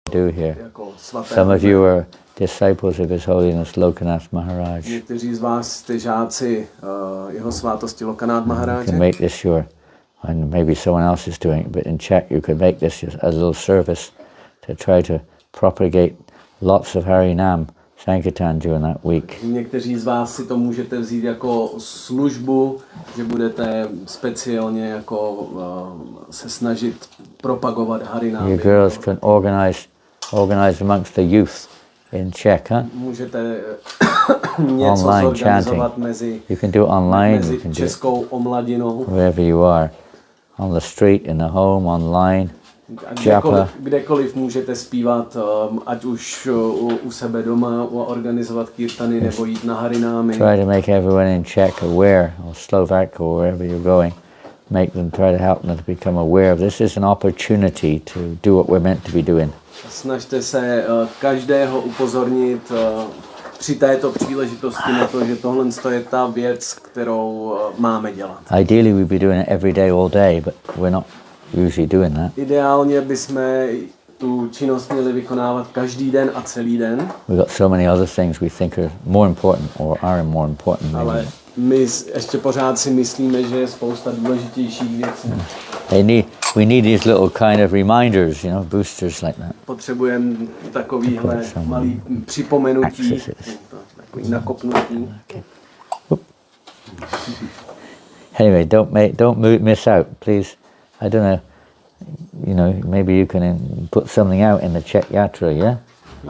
do here. Some of you are disciples of His Holiness Lokanath Maharaj. Někteří z vás jste žáci jeho svátosti Lokanath You Maharáže. can make this your, and maybe someone else is doing it, but in Czech you could make this a little service to try to propagate lots of Harinam Sankirtan during that week. Někteří z vás si to můžete vzít jako službu, že budete speciálně jako se snažit propagovat Harinám. You girls can organize amongst the youth in Czech, huh? Můžete něco Online zorganizovat chanting. mezi, You can do online, you mezi can do českou omladinou. wherever you are, on the street, in the home, online. Kdekoliv můžete zpívat, ať už u sebe doma, organizovat kirtany nebo jít na harinámy. Try to make everyone in Czech aware, or Slovak, or wherever you're going. Make them, try to help them to become aware of this is an opportunity to do what we're meant to be doing. Snažte se každého upozornit při této příležitosti na to, že tohle je ta věc, kterou máme dělat. Ideally we'd be doing it every day, all day, but we're not usually doing that. Ideálně bychom tu činnost měli vykonávat každý den a celý den. We've got so many other things we think are more important or are more important. Ale my ještě pořád si myslíme, že je spousta důležitějších věcí. We need these little kind of reminders, you know, boosters like that. Potřebujeme takovýhle malý připomenutí, takový nakopnutí. Okay. Anyway, don't miss out, please. I don't know, you know, maybe you can put something out in the Czech Yatra, yeah?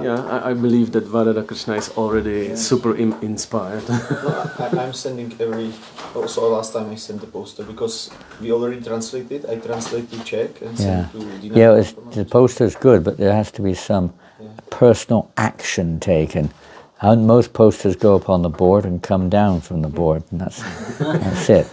Yeah, I believe that Vadada Krishna is already super inspired. I'm sending also last time I sent the poster because we already translated. I translate to Czech and send to Dina. Yeah, the poster's good, but there has to be some personal action taken. And most posters go up on the board and come down from the board, and that's it.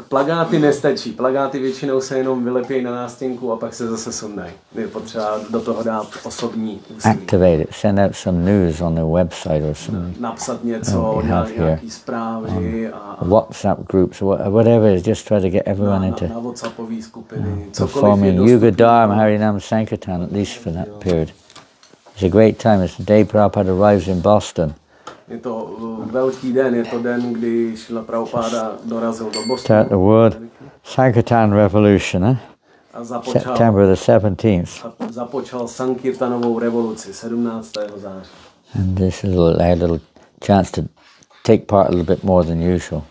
Plagáty nestačí. Plagáty většinou se jenom vylepějí na nástěnku a pak se zase sundají. Je potřeba do toho dát osobní úsilí. Activate it. Send out some news on their website or something. Napsat něco, nějaký zprávy a WhatsApp groups, whatever. Just try to get everyone into na WhatsAppové skupiny. performing Yuga Dharma Harinam Sankirtan, at least for that period. It's a great time. It's the day Prabhupada arrives in Boston. Je to velký den, je to den, kdy Šrila Prabhupada dorazil do Bostonu. Start the World Sankirtan Revolution, eh? September the 17th. A započal Sankirtanovou revoluci 17. září. And this is a little chance to take part a little bit more than usual.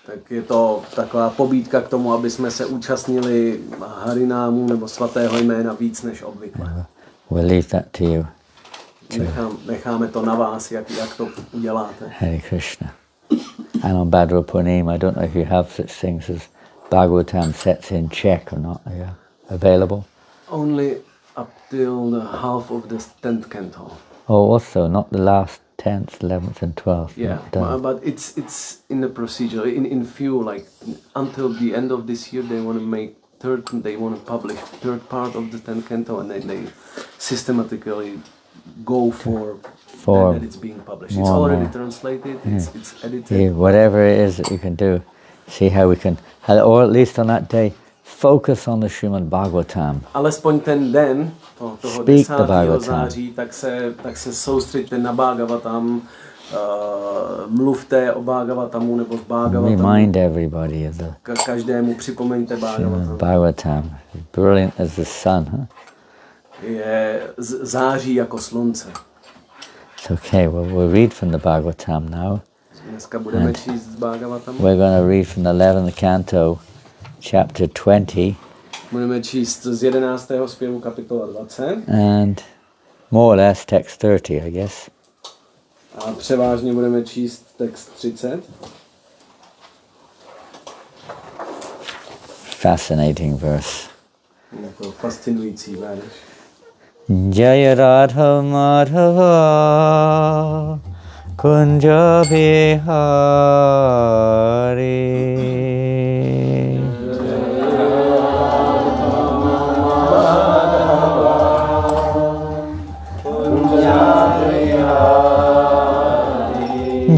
Tak je to taková pobídka k tomu, aby jsme se účastnili harinámu nebo svatého jména víc než obvykle. We'll leave that to you. Necháme to na vás, jak to uděláte. Hare Krishna. And on Bhadra Purnima, I don't know if you have such things as Bhagavatam sets in Czech or not. Are you available? Only up till the half of the 10th canto. Oh, also not the last 10th, 11th, and 12th. Yeah, but it's in the procedure. In few, like until the end of this year, they want to make they want to publish third part of the 10th canto, and then they systematically go for that it's being published. It's already translated, it's edited. Yeah, whatever it is that you can do, see how we can, or at least on that day, focus on the Srimad Bhagavatam. Alespoň ten den, toho 10. září, tak se soustřeďte na Bhagavatam, mluvte o Bhagavatamu nebo z Bhagavatamu. Remind everybody of the každému připomeňte Bhagavatam. Bhagavatam, brilliant as the sun, huh? Je září jako slunce. It's okay, we'll read from the Bhagavatam now. Dneska budeme číst z Bhagavatamu. We're going to read from the 11th canto, chapter 20. Budeme číst z 11. zpěvu kapitola 20. And more or less text 30, I guess. A převážně budeme číst text 30. Fascinating verse. Jako fascinující verš. Jaya Radha Madhava Kunja Bihari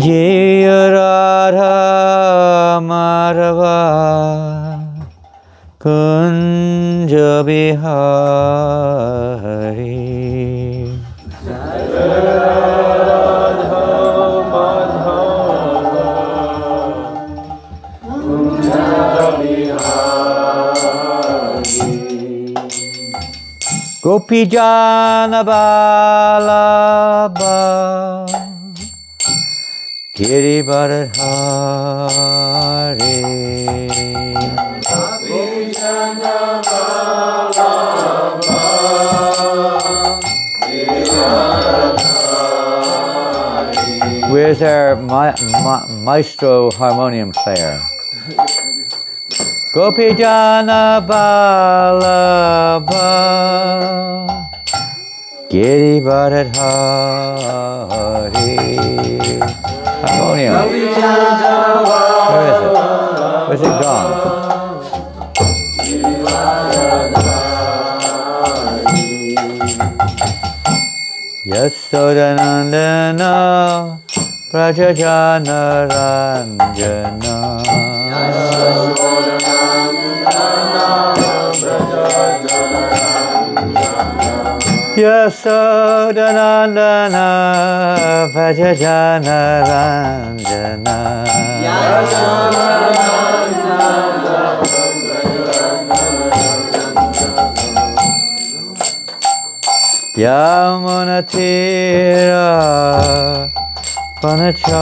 Jaya Radha Madhava Kunja Bihari Gopi Jana Balaba Giri Bharadhari. Where's our maestro harmonium player? Gopi Jana Balaba Giri Bharadhari. Harmonium. Where is it? Where's it gone? Yasodanandana Prajajana Ranjana Yasodanandana Prajajana Ranjana Yamunatira Panachari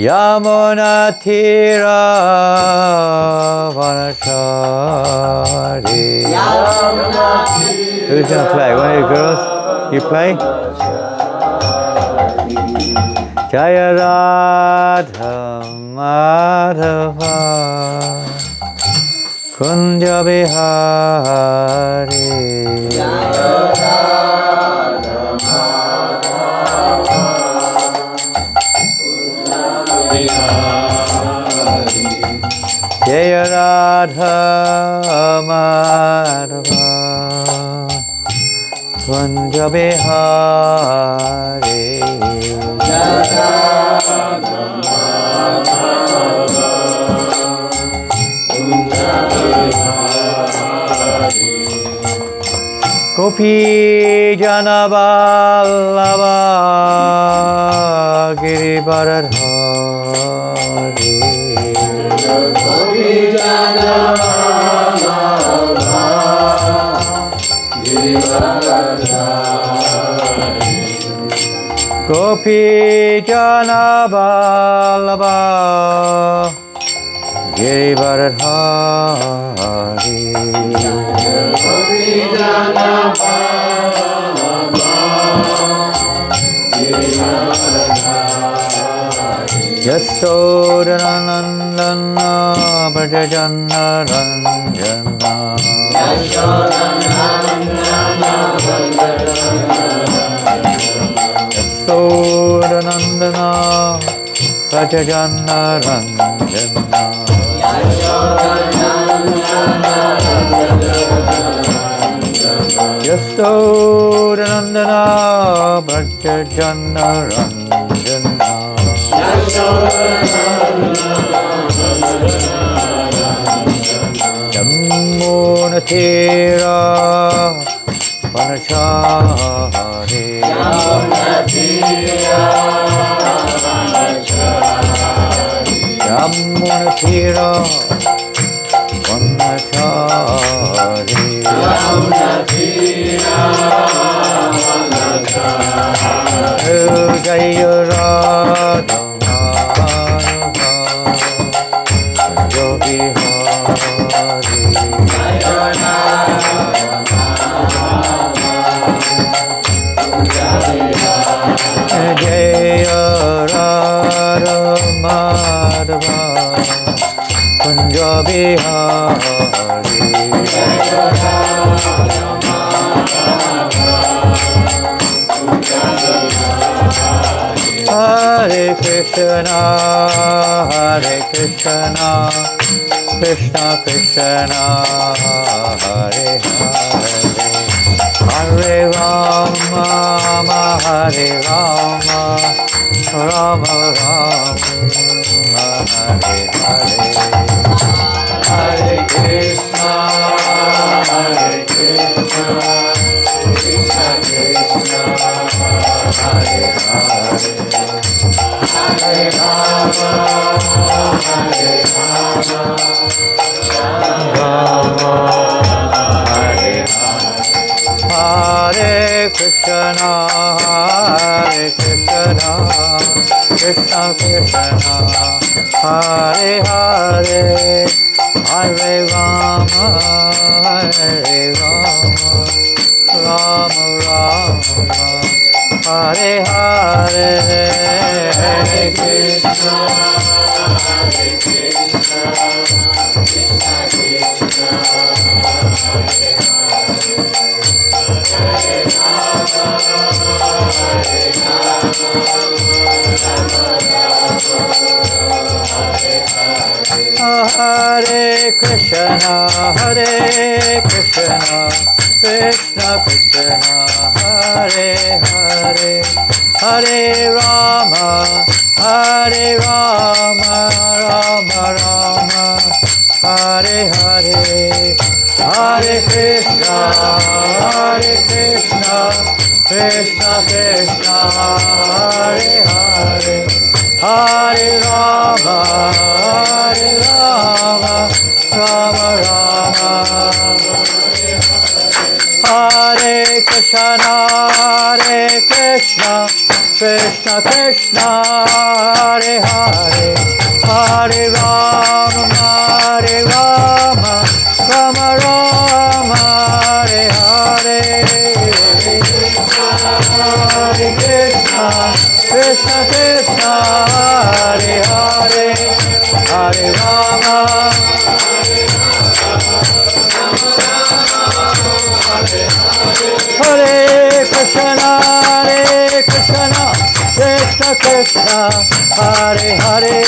Yamunatira Panachari. Who's gonna play? One of you girls? You play? Jaya Radha Madhava Kunja Bihari. Jaya Radha Madhava Kunja Bihari. Gopi Jana Vallabha Giri Bharadhari. Gopi Jana Vallabha Giri Bharadhari. Gopi Jana Vallabha Giri Bharadhari. Yasodanandana Brajajana Ranjana Yasodanandana Brajajana Ranjana Yasodanandana Brajajana Ranjana Yamunatira Panachari. Yamunatira Panachari. Jaya Radha Jaya Radha Madhava Kunja Bihari. Hare Krishna Krishna Krishna Hare Hare Hare Rama Hare Rama Rama Rama Hare Hare Hare Krishna Krishna Krishna Hare Hare Hare Hare Krishna, Krishna Krishna, Hare Hare, Hare Rama, Rama Rama, Hare Hare, Hare Krishna, Hare Krishna, Krishna Krishna, Hare Hare, Hare Rama, Rama Rama, Hare Hare, Hare Krishna, Krishna Krishna, Hare Hare, Hare Rama, Rama Rama, Hare Krishna, Krishna Krishna, Hare Hare, Hare Rama, Rama Rama, Hare Hare, Hare Krishna, Krishna Hare Hare, Hare Rama, Hare Krishna, Krishna Krishna, Hare Hare,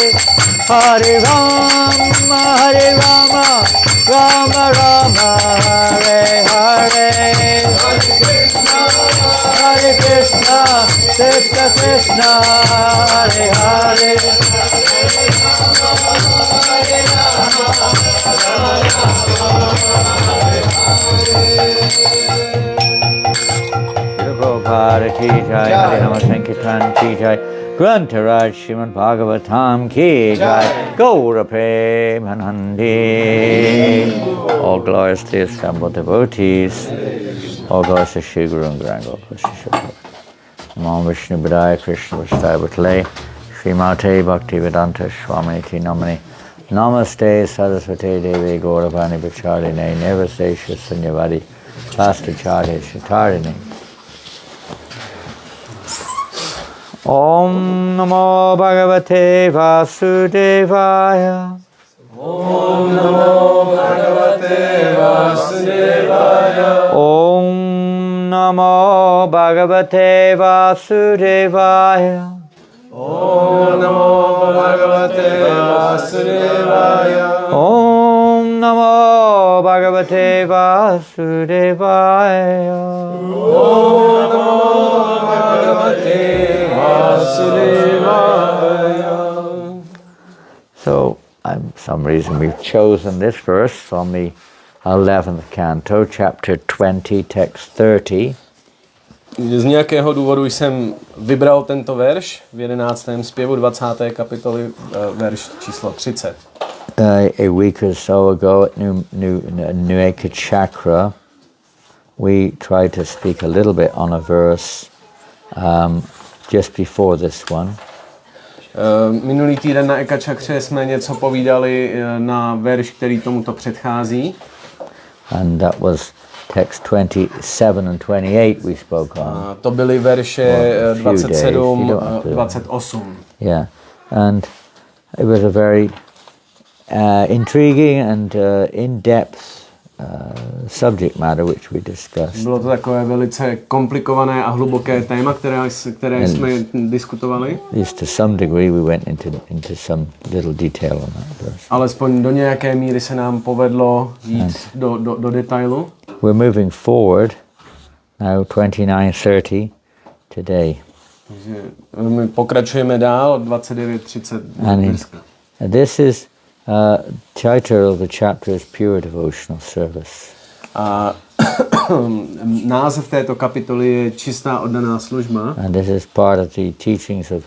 Hare Rama, Rama Rama, Hare Hare, Hare Krishna, Krishna Hare Hare, Prabhupada ki jai, Hare Rama Sankirtan ki jai, Grantaraj Srimad Bhagavatam ki jai, Gaura Premanandi. All glories to the assembled devotees, all glories to Shri Guru and Grango Krishna. Namo Vishnu Padaya Krishna Vastai Bhatle, Srimate Bhaktivedanta Swamiti Namani, Namaste Saraswati Devi Gauravani Vicharini, Nirvasesha Sunyavadi, Chastacharya Shatarini. Om Namo Bhagavate Vasudevaya. Om Namo Bhagavate Vasudevaya. Om Namo Bhagavate Vasudevaya. Om Namo Bhagavate Vasudevaya. Om Namo Bhagavate Vasudevaya. Om Namo Bhagavate Vasudevaya. So, for some reason we've chosen this verse from the 11th canto, chapter 20, text 30. Z nějakého důvodu jsem vybral tento verš v 11. zpěvu 20. kapitoly, verš číslo 30. A week or so ago at Nueka Chakra, we tried to speak a little bit on a verse just before this one. Minulý týden na Eka Čakře jsme něco povídali na verš, který tomuto předchází. And that was text 27 and 28 we spoke on. To byly verše 27 a 28. Yeah, and it was a very intriguing and in-depth subject matter which we discussed. Bylo to takové velice komplikované a hluboké téma, které jsme diskutovali. Just to some degree we went into some little detail on that verse. Alespoň do nějaké míry se nám povedlo jít do detailu. We're moving forward now 29:30 today. My pokračujeme dál 29:30 dneska. This is title of the chapter is Pure Devotional Service. A název této kapitoly je Čistá oddaná služba. And this is part of the teachings of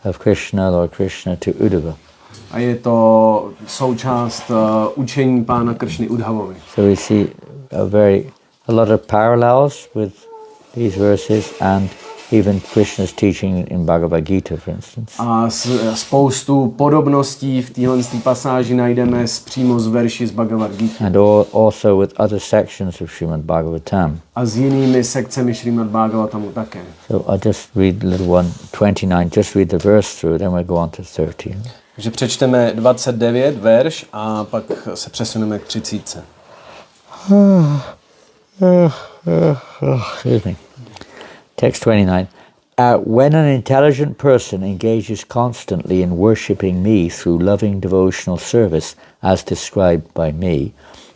of Krishna, Lord Krishna, to Uddhava. A je to součást učení pána Kršny Udhavovi. So we see a lot of parallels with these verses and even Krishna's teaching in Bhagavad Gita, for instance. A spoustu podobností v téhle pasáži najdeme přímo z verši z Bhagavad Gita. And also with other sections of Srimad Bhagavatam. A s jinými sekcemi Srimad Bhagavatamu také. So I'll just read little 129, just read the verse through, then we'll go on to 30. Takže přečteme 29 verš a pak se přesuneme k 30. Excuse me. Text 29. When an intelligent person engages constantly in worshipping me through loving devotional service, as described by me,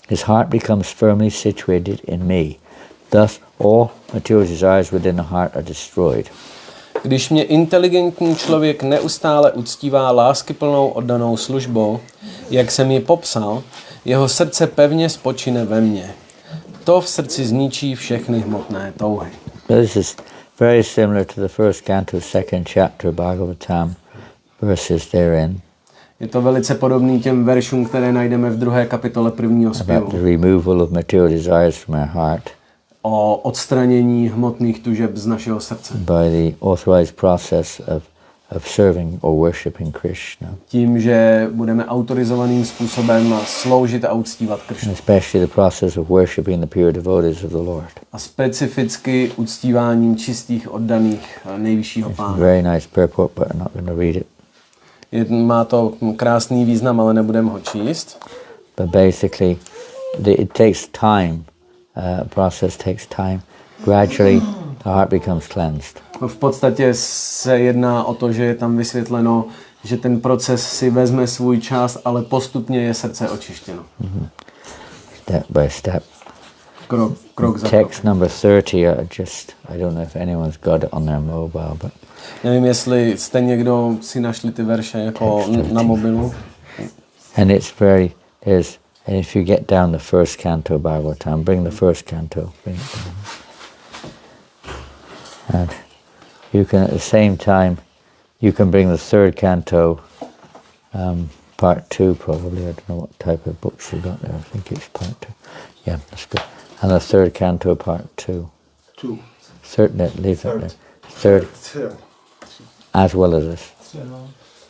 his heart becomes firmly situated in me. Thus, all material desires within the heart are destroyed. Když mě inteligentní člověk neustále uctívá láskyplnou oddanou službou, jak jsem ji popsal, jeho srdce pevně spočine ve mně. To v srdci zničí všechny hmotné touhy. This is very similar to the first canto, second chapter Bhagavatam verses therein. Je to velice podobný těm veršům, které najdeme v 2. kapitole 1. zpěvu. About the removal of material desires from our heart. O odstranění hmotných tužeb z našeho srdce. By the authorized process of serving or worshipping Krishna. Tím, že budeme autorizovaným způsobem sloužit a uctívat Kršnu. Especially the process of worshipping the pure devotees of the Lord. A specificky uctíváním čistých oddaných nejvyššího Pána. Very nice purport, but I'm not going to read it. Má to krásný význam, ale nebudeme ho číst. But basically, it takes time. Process takes time. Gradually, the heart becomes cleansed. V podstatě se jedná o to, že je tam vysvětleno, že ten proces si vezme svůj čas, ale postupně je srdce očištěno. Mm-hmm. Step by step. Krok za krok. Text number 30, I don't know if anyone's got it on their mobile, but... Nevím, jestli jste někdo si našli ty verše jako na mobilu. And it's and if you get down the first canto Bhagavatam, bring the first canto, bring it down. And you can, at the same time, you can bring the third canto, part 2 probably. I don't know what type of books you got there. I think it's part 2. Yeah, that's good. And the third canto, part 2. 2. Third, leave that there. Third, as well as this.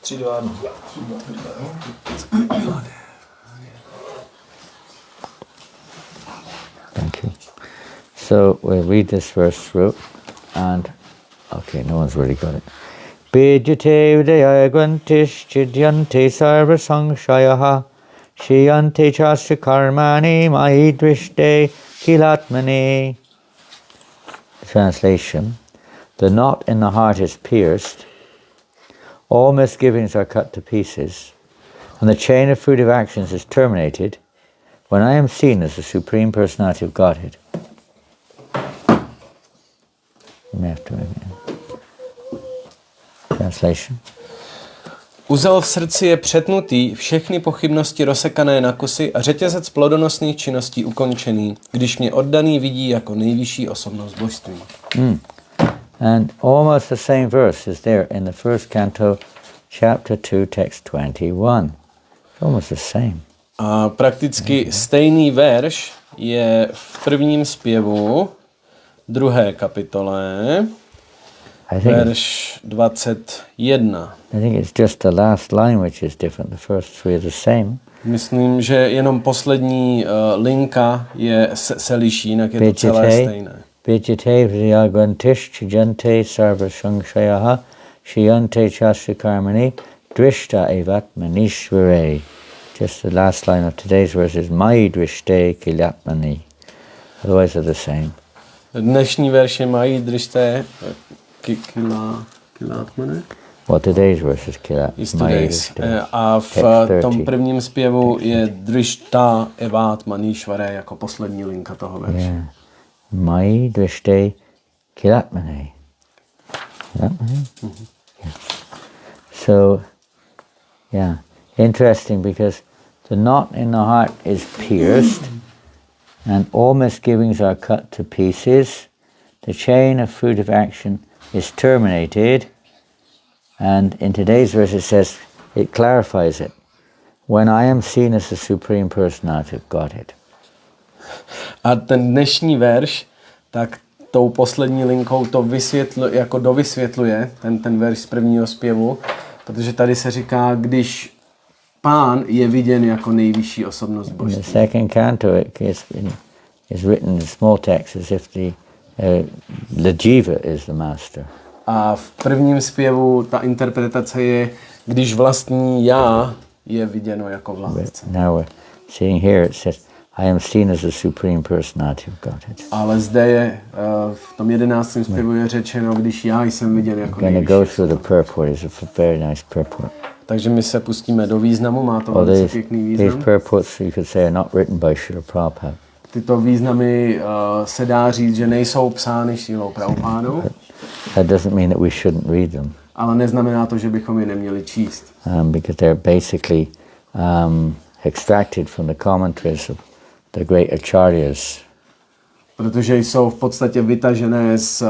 3, 2, 1. Thank you. So we'll read this verse through, and okay, no one's really got it. Bijate udaya gvantish chidyante sarva sangshayaha shiyante chasya karmani mahidrishte kilatmani. Translation: the knot in the heart is pierced, all misgivings are cut to pieces, and the chain of fruitive actions is terminated when I am seen as the Supreme Personality of Godhead. You may have to move it. Translation. Uzel v srdci je přetnutý, všechny pochybnosti rozsekané na kusy a řetězec plodonosných činností ukončený, když mě oddaný vidí jako nejvyšší osobnost božství. And almost the same verse is there in the first canto, chapter 2, text 21. It's almost the same. A prakticky stejný verš je v prvním zpěvu, 2. kapitole, verš 21. I think it's just the last line which is different. The first three are the same. Myslím, že jenom poslední linka se liší, jinak je to celé stejné. Bijate vriyagvantish chijante sarva sangshayaha shiyante chasya karmani drishta evat manishvare. Just the last line of today's verse is Mai drishte kilatmani. Otherwise they're the same. Dnešní verš je Mai drishte kilatmani. Well, today's verse is kilatmani. A v tom prvním zpěvu je drishta evat manishvare jako poslední linka toho verše. Yeah. Mai drishte kilatmani. Kilatmani? Mm-hmm. Yeah. So, yeah. Interesting, because the knot in the heart is pierced and all misgivings are cut to pieces. The chain of fruitive action is terminated And in today's verse it clarifies it. When I am seen as the supreme personality of Godhead. A ten dnešní verš, tak tou poslední linkou to dovysvětluje, ten verš z prvního zpěvu, protože tady se říká, když Pán je viděn jako nejvyšší osobnost božství. The second canto is written in small text as if the jiva is the master. A v prvním zpěvu ta interpretace je, když vlastní já je viděno jako vládce. Now we're seeing here it says, I am seen as the supreme personality of Godhead. Ale zde je v tom 11. zpěvu je řečeno, když já jsem viděn jako We're going to go nejvyšší. through the purport. It's a very nice purport. Takže my se pustíme do významu, má to velice pěkný význam. These purports, you could say, are not written by Srila Prabhupada. Tyto významy se dá říct, že nejsou psány Šrílou Prabhupádou. That doesn't mean that we shouldn't read them. Ale neznamená to, že bychom je neměli číst. Because they're basically extracted from the commentaries of the great acharyas. Protože jsou v podstatě vytažené z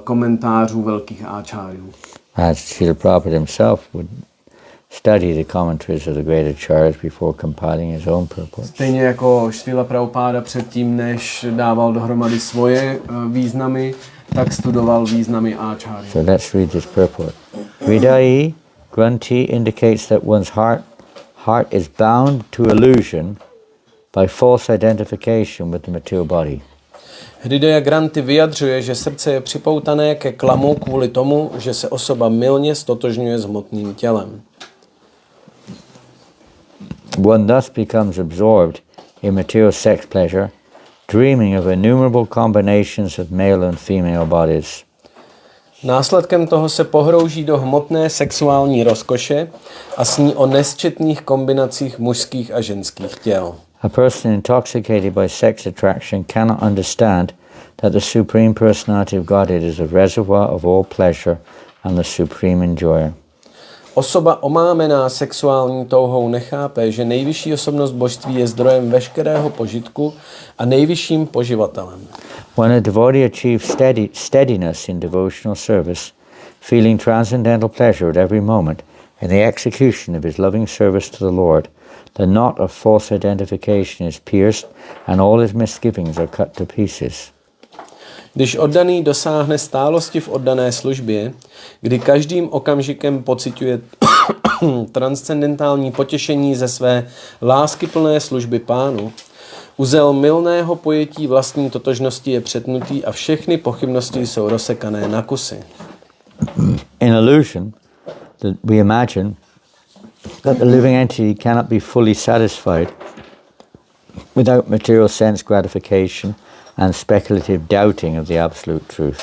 komentářů velkých áčáryů. As Srila Prabhupada himself would study the commentaries of the great acharyas before compiling his own purports. Stejně jako Šrila Prabhupáda předtím, než dával dohromady svoje významy, tak studoval významy áčáryů. So let's read this purport. Hridayi Granthi indicates that one's heart is bound to illusion by false identification with the material body. Hridaya Granthi vyjadřuje, že srdce je připoutané ke klamu kvůli tomu, že se osoba mylně stotožňuje s hmotným tělem. One thus becomes absorbed in material sex pleasure, dreaming of innumerable combinations of male and female bodies. Následkem toho se pohrouží do hmotné sexuální rozkoše a sní o nesčetných kombinacích mužských a ženských těl. A person intoxicated by sex attraction cannot understand that the Supreme Personality of Godhead is a reservoir of all pleasure and the supreme enjoyer. Osoba omámená sexuální touhou nechápe, že nejvyšší osobnost božství je zdrojem veškerého požitku a nejvyšším poživatelem. When a devotee achieves steadiness in devotional service, feeling transcendental pleasure at every moment in the execution of his loving service to the Lord, the knot of false identification is pierced and all his misgivings are cut to pieces. Když oddaný dosáhne stálosti v oddané službě, kdy každým okamžikem pociťuje transcendentální potěšení ze své láskyplné služby Pánu, uzel mylného pojetí vlastní totožnosti je přetnutý a všechny pochybnosti jsou rozsekané na kusy. In illusion, we imagine that the living entity cannot be fully satisfied without material sense gratification and speculative doubting of the absolute truth.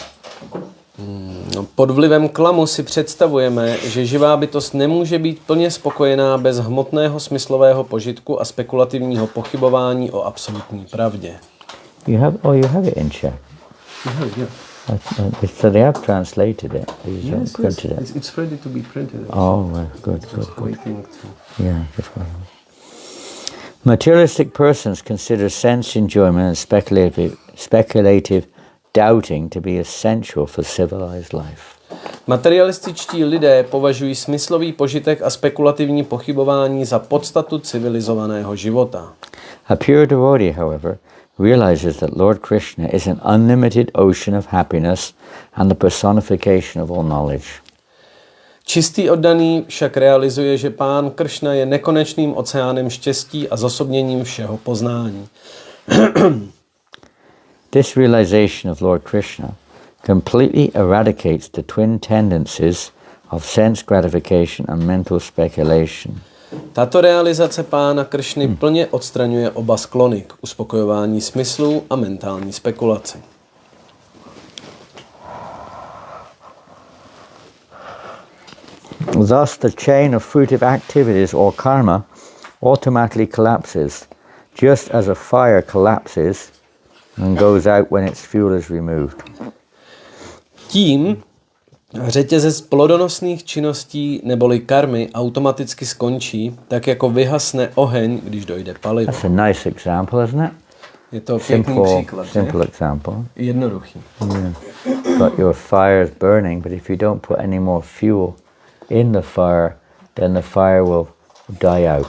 Pod vlivem klamu si představujeme, že živá bytost nemůže být plně spokojená bez hmotného smyslového požitku a spekulativního pochybování o absolutní pravdě. You have it in Czech. Yeah. So they have translated it. Yes, Printed it. it's ready to be printed. Oh, well, good. Waiting to... Yeah, just one. Materialistic persons consider sense enjoyment and speculative doubting to be essential for civilized life. Materialističtí lidé považují smyslový požitek a spekulativní pochybování za podstatu civilizovaného života. A pure devotee, however, realizes that Lord Krishna is an unlimited ocean of happiness and the personification of all knowledge. Čistý oddaný však realizuje, že Pán Kršna je nekonečným oceánem štěstí a zosobněním všeho poznání. This realization of Lord Krishna completely eradicates the twin tendencies of sense gratification and mental speculation. Tato realizace Pána Kršny plně odstraňuje oba sklony k uspokojování smyslů a mentální spekulaci. Thus, the chain of fruitive activities or karma automatically collapses, just as a fire collapses and goes out when its fuel is removed. Tím řetězec plodonosných činností neboli karmy automaticky skončí, tak jako vyhasne oheň, když dojde palivo. That's a nice example, isn't it? Je to pěkný příklad, simple example. Jednoduchý. Yeah. But your fire is burning, but if you don't put any more fuel in the fire, then the fire will die out.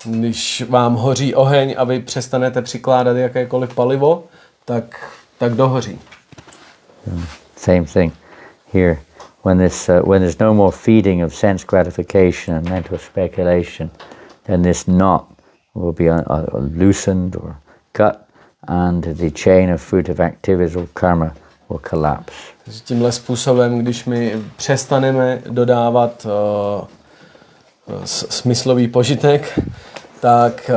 Když vám hoří oheň a vy přestanete přikládat jakékoliv palivo, tak dohoří. Same thing here. When there's no more feeding of sense gratification and mental speculation, then this knot will be loosened or cut, and the chain of fruitive activities or karma will collapse. Tímhle způsobem, když my přestaneme dodávat smyslový požitek, tak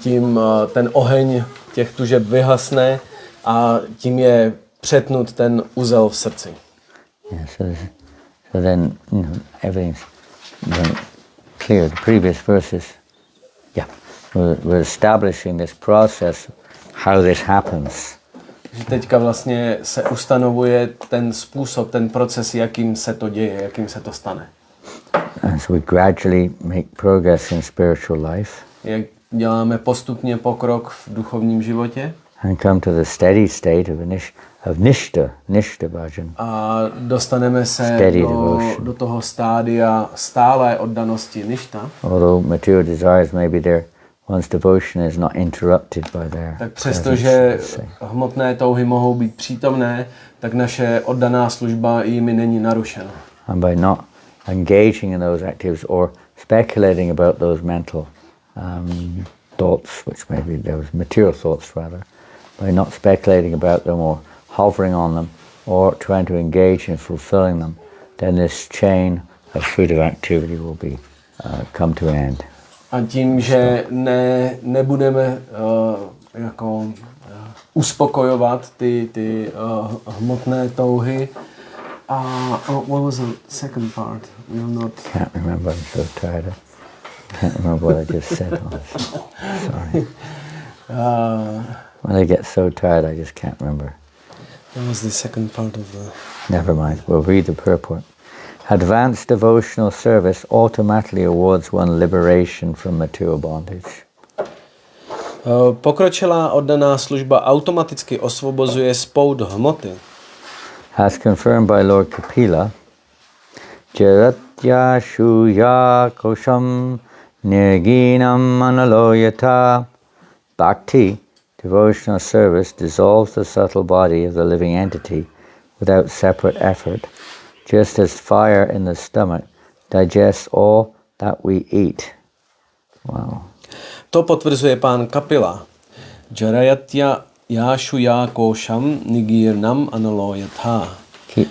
tím ten oheň těch tužeb vyhasne a tím je přetnut ten uzel v srdci. Yeah, so then everything's clear. The previous verses, we're establishing this process, how this happens. Teďka vlastně se ustanovuje ten způsob, ten proces, jakým se to děje, jakým se to stane. And so we gradually make progress in spiritual life. Jak děláme postupně pokrok v duchovním životě. And come to the steady state of nishta bhajan. A dostaneme se do toho stádia stálé oddanosti nishta. Although material desires may be there, one's devotion is not interrupted by their. Tak přestože hmotné touhy mohou být přítomné, tak naše oddaná služba jimi není narušena. And by not engaging in those activities or speculating about those mental thoughts, which maybe those material thoughts rather, by not speculating about them or hovering on them or trying to engage in fulfilling them, then this chain of fruitive activity will be come to an end. A tím, že nebudeme uspokojovat ty hmotné touhy. What was the second part? Can't remember. I'm so tired. Can't remember what I just said. Sorry. When I get so tired, I just can't remember. What was the second part of the... Never mind. We'll read the purport. Advanced devotional service automatically awards one liberation from material bondage. Pokročilá oddaná služba automaticky osvobozuje z pout hmoty. As confirmed by Lord Kapila, Jaratya Shuya Kosham Nirginam Analoyata. Bhakti, devotional service, dissolves the subtle body of the living entity without separate effort, just as fire in the stomach digests all that we eat. Wow. To potvrzuje pán Kapila. Jarayatya Yashuya Kosham Nigirnam Analoyatha.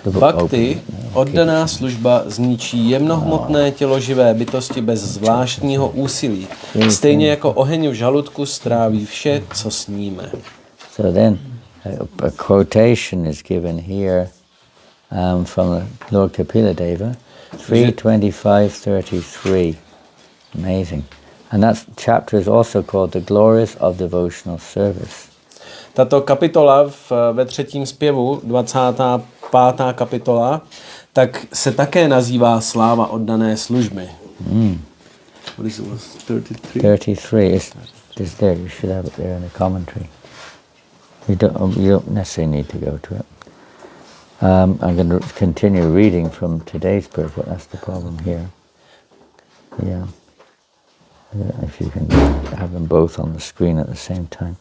Bhakti, oddaná služba, zničí jemnohmotné tělo živé bytosti bez zvláštního úsilí. Stejně jako oheň v žaludku stráví vše, co sníme. So then a quotation is given here from Lord Kapila Deva, 3:25:33. Amazing. And that chapter is also called The Glories of Devotional Service. Tato kapitola ve třetím zpěvu, 25. kapitola, tak se také nazývá Sláva oddané služby. What is it? 33? 33 is there. You should have it there in the commentary. You don't necessarily need to go to it. I'm going to continue reading from today's purport. That's the problem here. Yeah. If you can have them both on the screen at the same time.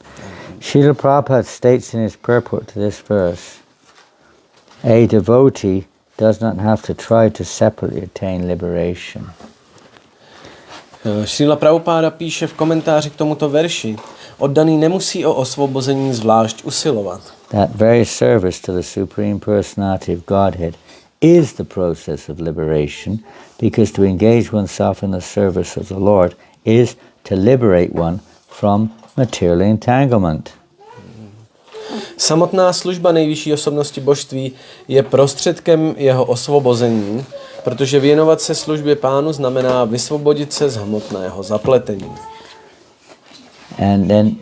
Srila Prabhupada states in his purport to this verse, a devotee does not have to try to separately attain liberation. Srila Prabhupada píše v komentáři k tomuto verši, oddaný nemusí o osvobození zvlášť usilovat. That very service to the Supreme Personality of Godhead is the process of liberation, because to engage oneself in the service of the Lord is to liberate one from material entanglement. Samotná služba nejvyšší osobnosti božství je prostředkem jeho osvobození, protože věnovat se službě Pánu znamená vysvobodit se z hmotného zapletení. And then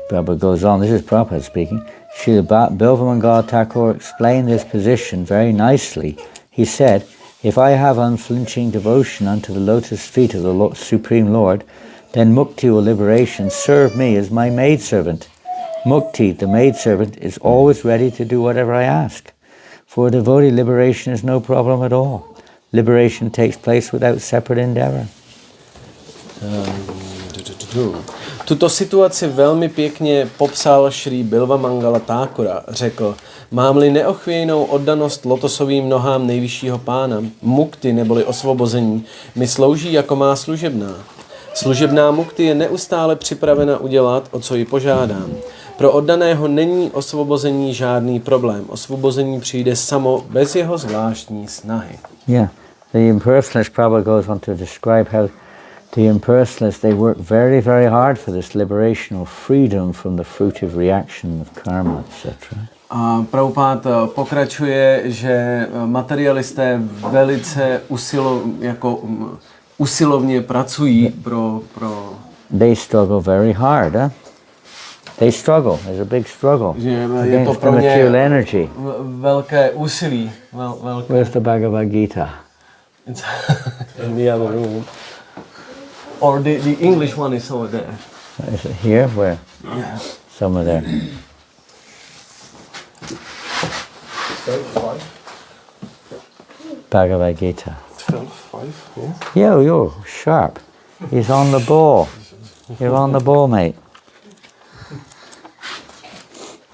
Prabhupada goes on, this is Prabhupada speaking, Srila Bilvamangal Thakur explained this position very nicely. He said, if I have unflinching devotion unto the lotus feet of the Supreme Lord, then mukti or liberation serve me as my maidservant. Mukti, the maidservant, is always ready to do whatever I ask. For a devotee, liberation is no problem at all. liberation takes place without separate endeavor. Tuto situaci velmi pěkně popsal Šrý Bilva Mangala Thakura. Řekl, mám-li neochvějnou oddanost lotosovým nohám nejvyššího pána, mukty neboli osvobození, mi slouží jako má služebná. Služebná mukty je neustále připravena udělat, o co ji požádám. Pro oddaného není osvobození žádný problém. Osvobození přijde samo bez jeho zvláštní snahy. Yeah, the impersonalist probably goes on to describe how the impersonalists, they work very, very hard for this liberation or freedom from the fruitive reaction of karma, etc. A Prabhupád pokračuje, že materialisté velice usilovně pracují pro... They struggle very hard, huh? They struggle. There's a big struggle Je to against the pro material ně energy. velké úsilí. Where's the Bhagavad Gita? It's in the other room. Or the English one is over there. Is it here? Where? Yeah. Somewhere there. Bhagavad Gita. 12:5, yeah. You're sharp. He's on the ball. You're on the ball, mate.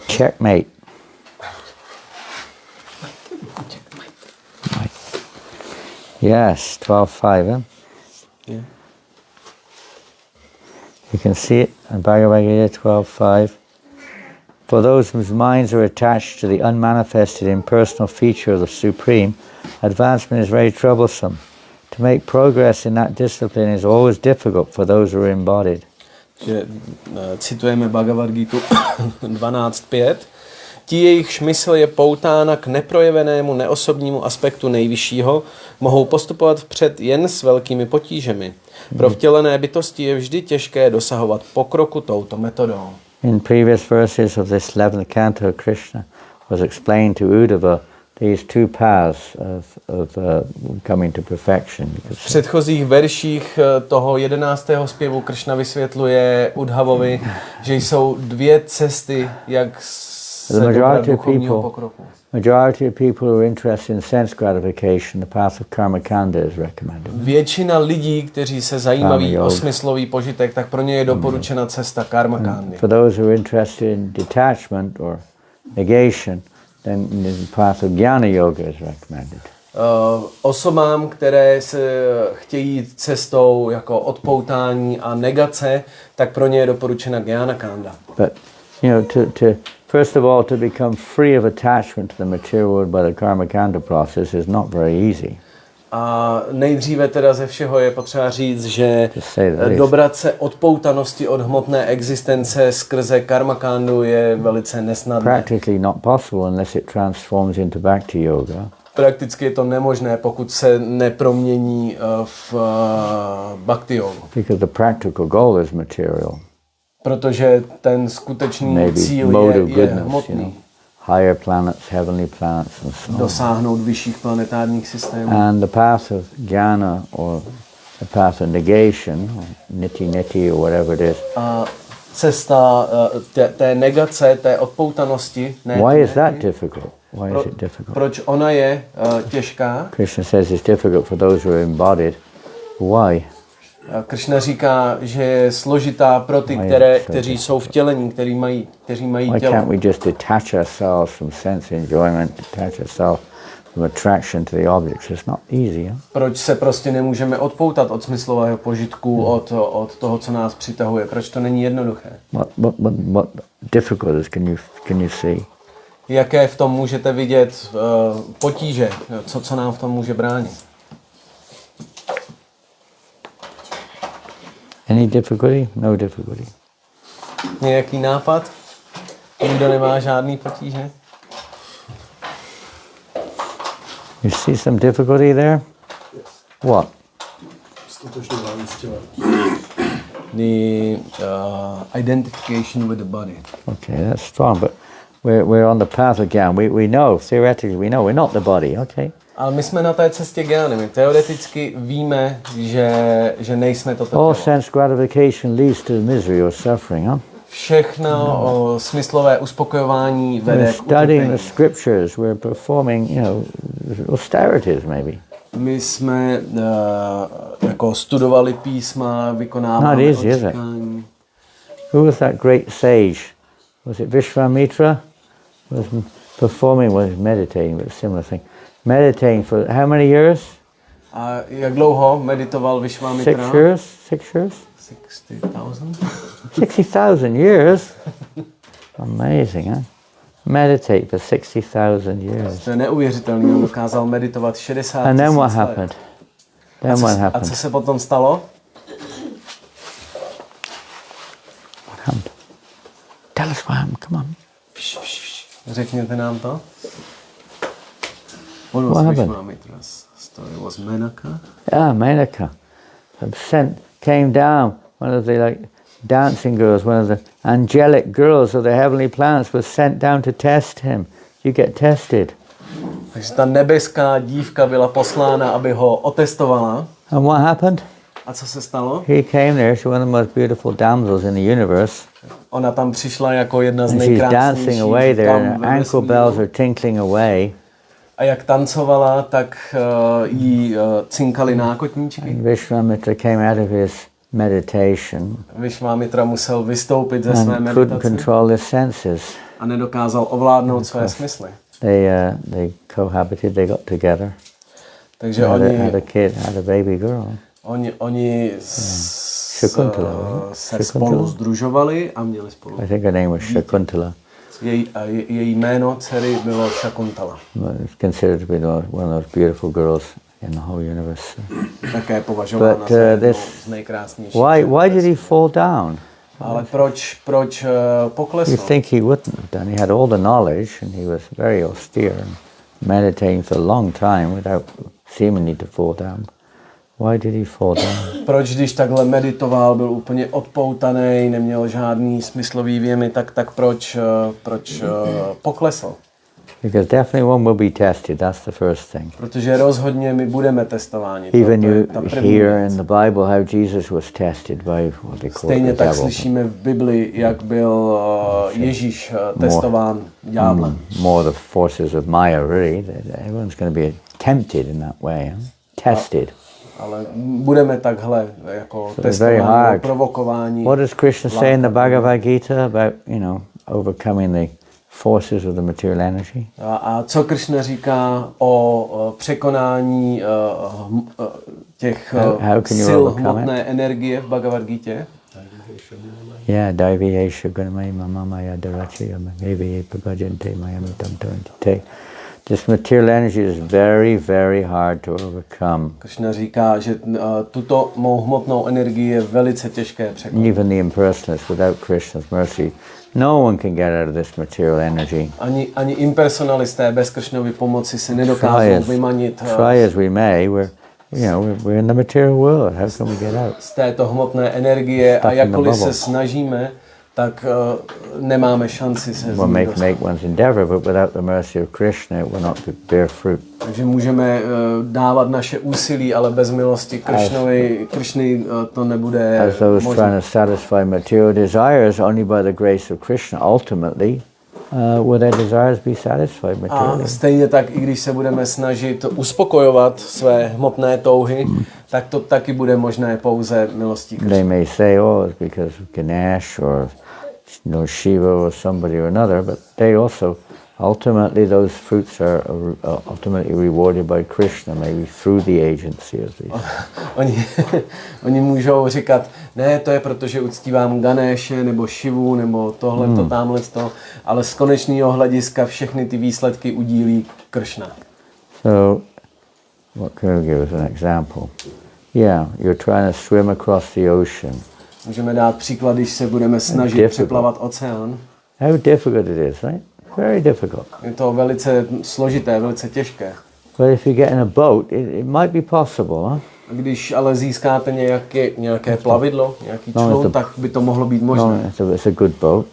Checkmate. Yes, 12:5, huh? Yeah. You can see it in Bhagavad Gita 12:5. For those whose minds are attached to the unmanifested impersonal feature of the Supreme, advancement is very troublesome. To make progress in that discipline is always difficult for those who are embodied. Že citujeme Bhagavad Gita 12.5. Ti, jejichž mysl je poutána k neprojevenému neosobnímu aspektu nejvyššího, mohou postupovat vpřed jen s velkými potížemi. Pro vtělené bytosti je vždy těžké dosahovat pokroku touto metodou. In previous verses of this 11th canto, Krishna was explained to Uddhava these two paths of coming to perfection. V předchozích verších toho 11. zpěvu Krishna vysvětluje Uddhavovi, že jsou dvě cesty, jak se dobrat duchovního pokroku. Majority of people who are interested in sense gratification, the path of karma kanda is recommended. Většina lidí, kteří se zajímaví o smyslový požitek, tak pro ně je doporučena cesta karma kandy. For those who are interested in detachment or negation, then the path of jnana yoga is recommended. Osobám, které se chtějí jít cestou jako odpoutání a negace, tak pro ně je doporučena jnana kanda. But to first of all, to become free of attachment to the material world by the karma kanda process is not very easy. A nejdříve teda ze všeho je potřeba říct, že dobrat se odpoutanosti od hmotné existence skrze karmakandu je velice nesnadné. Practically not possible unless it transforms into bhakti yoga. Prakticky je to nemožné, pokud se nepromění v bhakti yogu. Because the practical goal is material. Protože ten skutečný cíl je hmotný. Higher planets, heavenly planets, and so on. Dosáhnout vyšších planetárních systémů. And the path of jnana or the path of negation, or niti or whatever it is. A cesta té negace, té odpoutanosti. Why is that difficult? Why is it difficult? Proč ona je těžká? Krishna says it's difficult for those who are embodied. Why? Krishna říká, že je složitá pro ty, kteří jsou vtělení, kteří mají tělo. Why can't we just detach ourselves from sense enjoyment, detach ourselves from attraction to the objects? It's not easy. Huh? Proč se prostě nemůžeme odpoutat od smyslového požitku, od toho, co nás přitahuje? Proč to není jednoduché? What difficulties can you see? Jaké v tom můžete vidět potíže? Co nám v tom může bránit? Any difficulty? No difficulty. Nějaký nápad? Nikdo nemá žádný potíže? You see some difficulty there? Yes. What? The identification with the body. Okay, that's strong, but we're on the path again. We know, theoretically we know we're not the body, okay? Ale my jsme na té cestě gyány. My teoreticky víme, že nejsme toto tělo. All sense gratification leads to misery or suffering, huh? Všechno smyslové uspokojování vede We're k studying utrpení. the scriptures, we're performing, austerities maybe. My jsme jako studovali písma, vykonávali odříkání. Who was that great sage? Was it Vishwamitra? Was performing, was meditating, but a similar thing. Meditating for how many years? A jak dlouho meditoval Vishwamitra? 6 years? 6 years? 60,000. 60,000 years? Amazing, huh? Meditate for 60,000 years. To je neuvěřitelné, on dokázal meditovat 60 000 And then what let. happened? Then what A happened? co se potom stalo? What happened? Tell us what happened, come on. Řekněte nám to. What What was happened? Vishwamitra's story? Was Menaka? Yeah, Menaka came down, one of the like dancing girls, one of the angelic girls of the heavenly planets was sent down to test him. You get tested. Takže ta nebeská dívka byla poslána, aby ho otestovala. And what happened? A co se stalo? He came there, she's one of the most beautiful damsels in the universe. Ona tam přišla jako jedna z And she's nejkrásnějších dancing away there, and dam her ve ankle vesmíru. bells are tinkling away. A jak tancovala, tak jí cinkaly nákotníčky. And Vishwamitra came out of his meditation Vishwamitra musel vystoupit ze své and couldn't meditace control his senses. a nedokázal ovládnout své smysly. They cohabited, they got together. Takže Had a kid, had a baby girl. oni se spolu združovali a měli spolu. I think her name was Shakuntala. Její jméno dcery bylo Shakuntala. It's considered to be one of those beautiful girls in the whole universe. Také považována za jednu z nejkrásnějších. Why did he fall down? Ale proč poklesl? You think he wouldn't have done. He had all the knowledge and he was very austere and meditating for a long time without seemingly to fall down. Why did he fall down? Proč, když takhle meditoval, byl úplně odpoutaný, neměl žádný smyslový věmy, tak proč poklesl? Because definitely one will be tested. That's the first thing. Protože rozhodně my budeme testováni. Even To je you ta první hear věc. in the Bible how Jesus was tested by what they call Stejně the tak devil. slyšíme v Bibli, jak byl Ježíš testován ďáblem. More the forces of Maya, really. Everyone's going to be tempted in that way, tested. Ale budeme takhle jako So it's very testováni, hard. provokováni. What does Krishna say in the Bhagavad Gita about, overcoming the forces of the material energy? A co Krishna říká o překonání těch sil hmotné energie v Bhagavad Gitě? Yeah, Daiviyesha Gunamai Mamamaya Darachaya Magaviye Prabhajante Mayamitam Tavante. This material energy is very, very hard to overcome. Krishna říká, že tuto mou hmotnou energii je velice těžké překonat. Even the impersonalists, without Krishna's mercy, no one can get out of this material energy. Ani impersonalisté bez Krishnovy pomoci se nedokážou vymanit Try as we may, we're in the material world. How can we get out? z této hmotné energie a jakkoliv se snažíme, tak nemáme šanci se z ní We'll dostat. make one's endeavor, but without the mercy of Krishna, it will not bear fruit. Takže můžeme dávat naše úsilí, ale bez milosti Krishny to nebude As those možné. trying to satisfy material desires, only by the grace of Krishna, ultimately, will their desires be satisfied A materially. stejně tak, i když se budeme snažit uspokojovat své hmotné touhy, tak to taky bude možné pouze milostí They Krishny. may say, oh, it's because of Ganesh or Shiva or somebody or another, but they also, ultimately, those fruits are ultimately rewarded by Krishna, maybe through the agency of these. Oni můžou říkat, ne, to je proto, že uctívám Ganeshe nebo Šivu nebo tohleto, támhleto, ale z konečného hlediska všechny ty výsledky udílí Krishna. So, what can I give as an example? Yeah, you're trying to swim across the ocean. Můžeme dát příklad, když se budeme snažit Difficult. přeplavat oceán. How difficult it is, right? Very difficult. Je to velice složité, velice těžké. But if you get in a boat, it might be possible, huh? Když ale získáte nějaké plavidlo, nějaký No, člun, to- tak by to mohlo být možné. No, it's a good boat.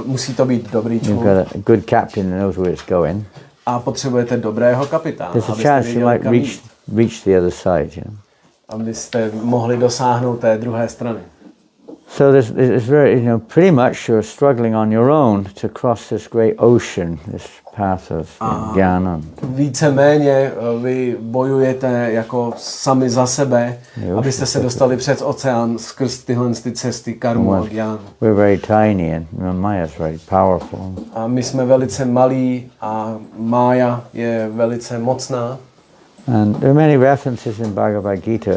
Musí to být dobrý You've člun. got a good captain who knows where it's going. A potřebujete dobrého kapitána, There's a abyste chance you věděli, might kam jít, reach the other side, abyste mohli dosáhnout té druhé strany. So it's very, pretty much you're struggling on your own to cross this great ocean, this path of jnana. Víceméně vy bojujete jako sami za sebe, abyste se dostali před oceán skrz tyhle cesty karmu a jnánu. We're very tiny and Maya is very powerful. A my jsme velice malí a Mája je velice mocná. And there are many references in Bhagavad Gita.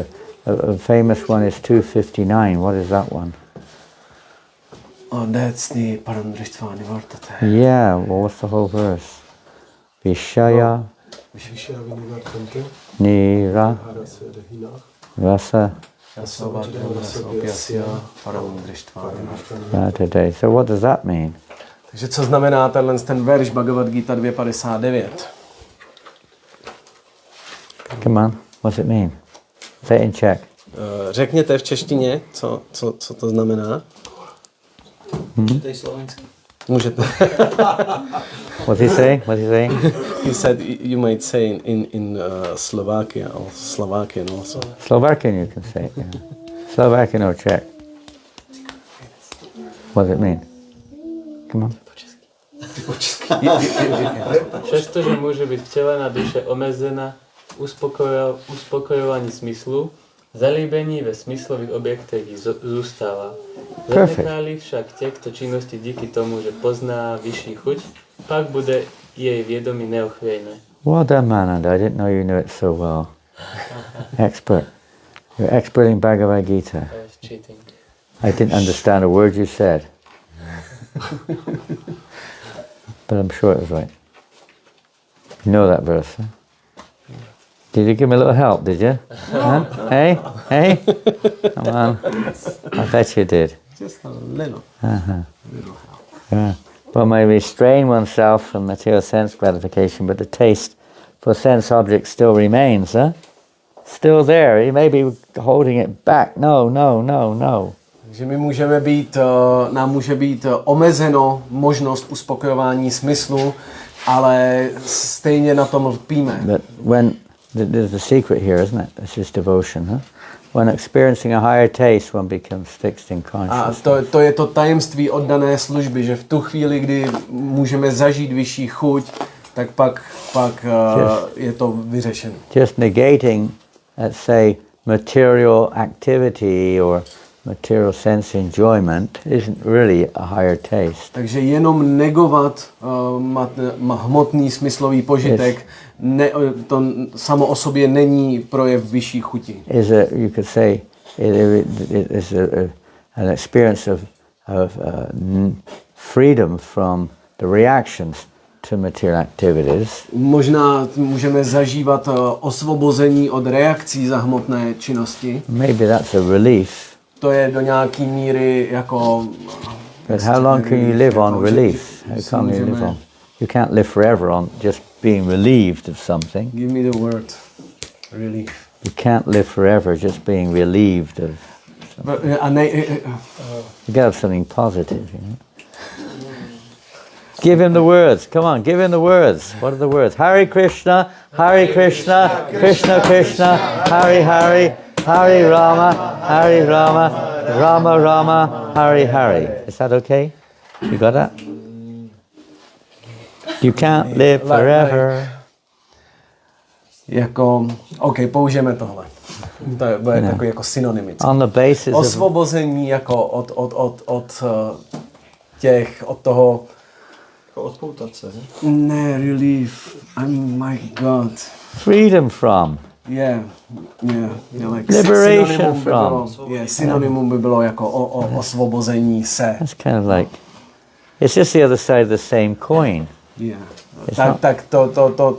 A famous one is 259. What is that one? Oh, that's the Paramdrishtvani Vartate. Yeah, well, what's the whole verse? Vishaya Nira Rasa Vartate. So what does that mean? Takže co znamená ten verš Bhagavad Gita 2.59? Come on, what's it mean? Say it in Czech. Řekněte v češtině, co to znamená. Můžete i slovensky. Můžete. What's he saying? He said you might say in Slovakia or Slovakian also. Slovakian you can say, yeah. Slovakian or Czech. What does it mean? Come on. Přestože může být vtělená duše omezena uspokojování smyslu, zalíbení ve smyslových objektech zůstává. Zanechá-li však těchto činností díky tomu, že pozná vyšší chuť, pak bude jej vědomí neochvějné. Well done, Mananda. I didn't know you knew it so well. Expert. You're expert in Bhagavad Gita. I was cheating. I didn't understand a word you said. But I'm sure it was right. You know that verse, huh? Did you give me a little help, did you? Huh? Hey? Come on. I bet you did. Just a little. Little help. Yeah. Well, may restrain oneself from material sense gratification, but the taste for sense objects still remains, huh? Still there. You may be holding it back. No. Takže my můžeme být, nám může být omezeno možnost uspokojování smyslu, ale stejně na tom lpíme. But when there's a secret here, isn't it? It's just devotion, huh? When experiencing a higher taste, one becomes fixed in consciousness. A to je to tajemství oddané služby, že v tu chvíli, kdy můžeme zažít vyšší chuť, tak pak je to vyřešeno. Just negating, let's say, material activity or material sense enjoyment isn't really a higher taste. Takže jenom negovat hmotný smyslový požitek, to samo o sobě není projev vyšší chuti. You could say it is an experience of freedom from the reactions to material activities. Možná můžeme zažívat osvobození od reakcí za hmotné činnosti. Maybe that's a relief. To je do nějaký míry jako... But how long can you live on relief? How can you live on? You can't live forever on just being relieved of something. Give me the word. Relief. You can't live forever just being relieved of something. You gotta have something positive, you know. Give him the words. Come on, give him the words. What are the words? Hare Krishna, Krishna Krishna, Hare Hare, Hare Rama, Rama Rama, Hare Hare. Is that okay? You got that? You can't live forever. Použijeme tohle. To je takový jako synonymický. On the basis osvobození jako od toho... Odpoutat se, ne? Relief. My God. Freedom from. Yeah, like liberation from. Synonymum by bylo jako osvobození se. That's kind of like, it's just the other side of the same coin. Yeah. Tak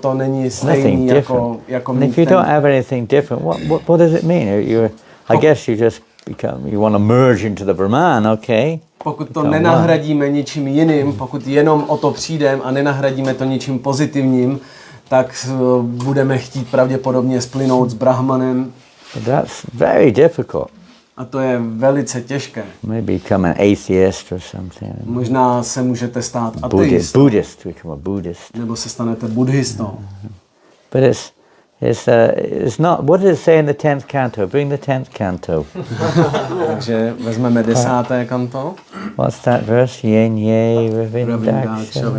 to není stejný jako And if you don't have anything different, what does it mean? I guess you just you want to merge into the Brahman, okay? Pokud to nenahradíme ničím jiným, pokud jenom o to přijdeme a nenahradíme to ničím pozitivním, tak budeme chtít pravděpodobně splynout s Brahmanem. But that's very difficult. A to je velice těžké. Maybe become an atheist or something. Možná se můžete stát ateistou. Buddhist, become a Buddhist. Nebo se stanete buddhistou. But It's not. What does it say in the 10th canto? Bring the 10th canto. Takže vezmeme 10. kanto. What's that verse? Yen ye ravindaksha.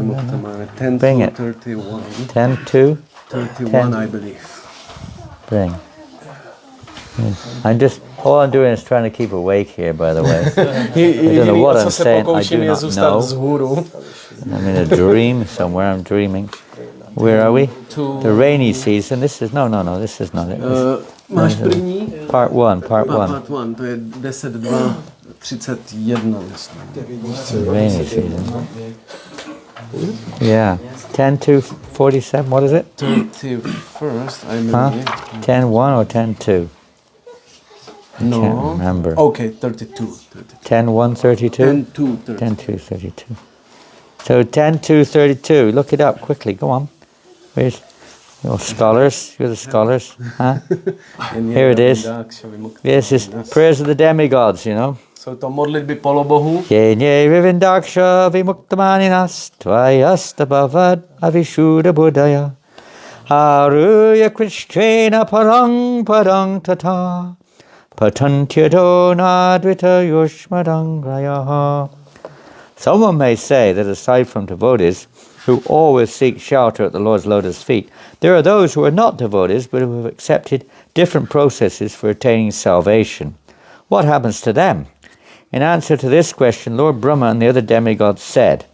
Bring it. 31. 10 to 31, I believe. bring. All I'm doing is trying to keep awake here, by the way. I don't know what I'm saying. I do not know. I'm in a dream somewhere. I'm dreaming. Where are we? The rainy season. This is no. This is not it. Máš první? Part one. Part 1, to je 10, 2, 31, myslím. Rainy season. Yeah. 10 to 47. What is it? 31st, I believe. Huh? 10-1 or 10-2? No. Can't remember. Okay, 32. 10-1, 32? 10-2, 32. 10-2, 32. So 10-2, 32. Look it up quickly. Go on. Where's your scholars? You're the scholars. Huh? Here it is. Yes, it's prayers of the demigods, you know. Jsou to modlitby polobohů. Yenye vivindaksha vimuktamaninas tvayastabhavad avishuddha buddhaya haruya krishna parang tata patantyato nadvita yushmadangraya. Someone may say that aside from devotees who always seek shelter at the Lord's lotus feet, there are those who are not devotees but who have accepted different processes for attaining salvation. What happens to them? In answer to this question, Lord Brahma and the other demigods said,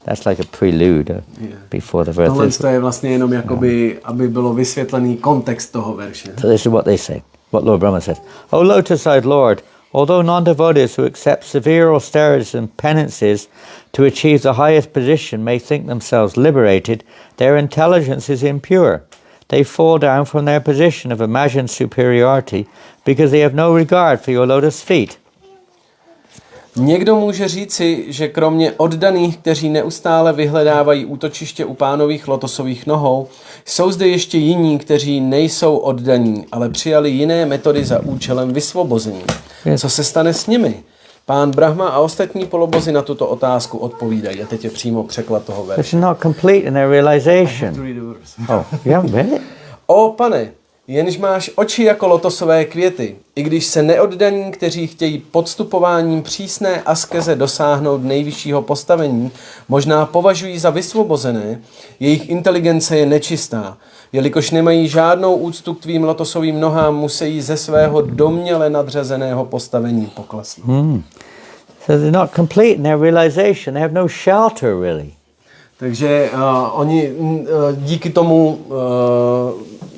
that's like a prelude before the verse. Tohle je vlastně jenom jakoby, aby bylo vysvětlený kontext toho verše. So this is what they say, what Lord Brahma says. O lotus-eyed Lord, although non-devotees who accept severe austerities and penances to achieve the highest position may think themselves liberated, their intelligence is impure. They fall down from their position of imagined superiority because they have no regard for your lotus feet. Někdo může říci, že kromě oddaných, kteří neustále vyhledávají útočiště u pánových lotosových nohou, jsou zde ještě jiní, kteří nejsou oddaní, ale přijali jiné metody za účelem vysvobození. Co se stane s nimi? Pán Brahma a ostatní polobozy na tuto otázku odpovídají. A teď je přímo překlad toho verše. It's not complete in their realization. Oh, you haven't read it? O pane, jenž máš oči jako lotosové květy, i když se neoddaní, kteří chtějí podstupováním přísné askeze dosáhnout nejvyššího postavení, možná považují za vysvobozené, jejich inteligence je nečistá. Jelikož nemají žádnou úctu k tvým lotosovým nohám, musí ze svého domněle nadřazeného postavení poklesnout. So they're not complete in their realization. They have no shelter, really. Takže oni díky tomu,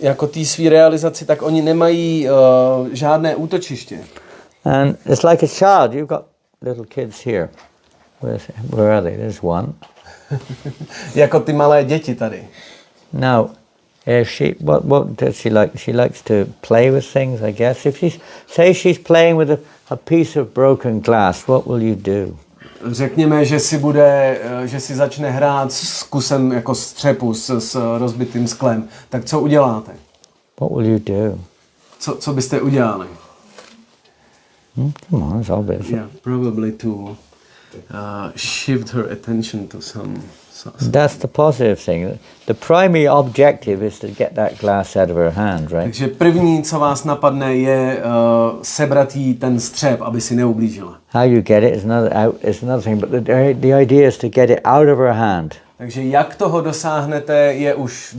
jako té svý realizaci, tak oni nemají žádné útočiště. And it's like a child. You've got little kids here. Where are they? There's one. Jako ty malé děti tady. Now, if what does she like? She likes to play with things, I guess. If she's playing with a piece of broken glass, what will you do? Řekněme, že si začne hrát s kusem jako střepu s rozbitým sklem. Tak co uděláte? What will you do? Co byste udělali? Come on, it's obvious. Yeah, probably to shift her attention to some. That's the positive thing. The primary objective is to get that glass out of her hand, right? Takže první, co vás napadne, je sebrat jí ten střep, aby si neublížila. How you get it is another thing, but the idea is to get it out of her hand. Takže jak toho dosáhnete, je už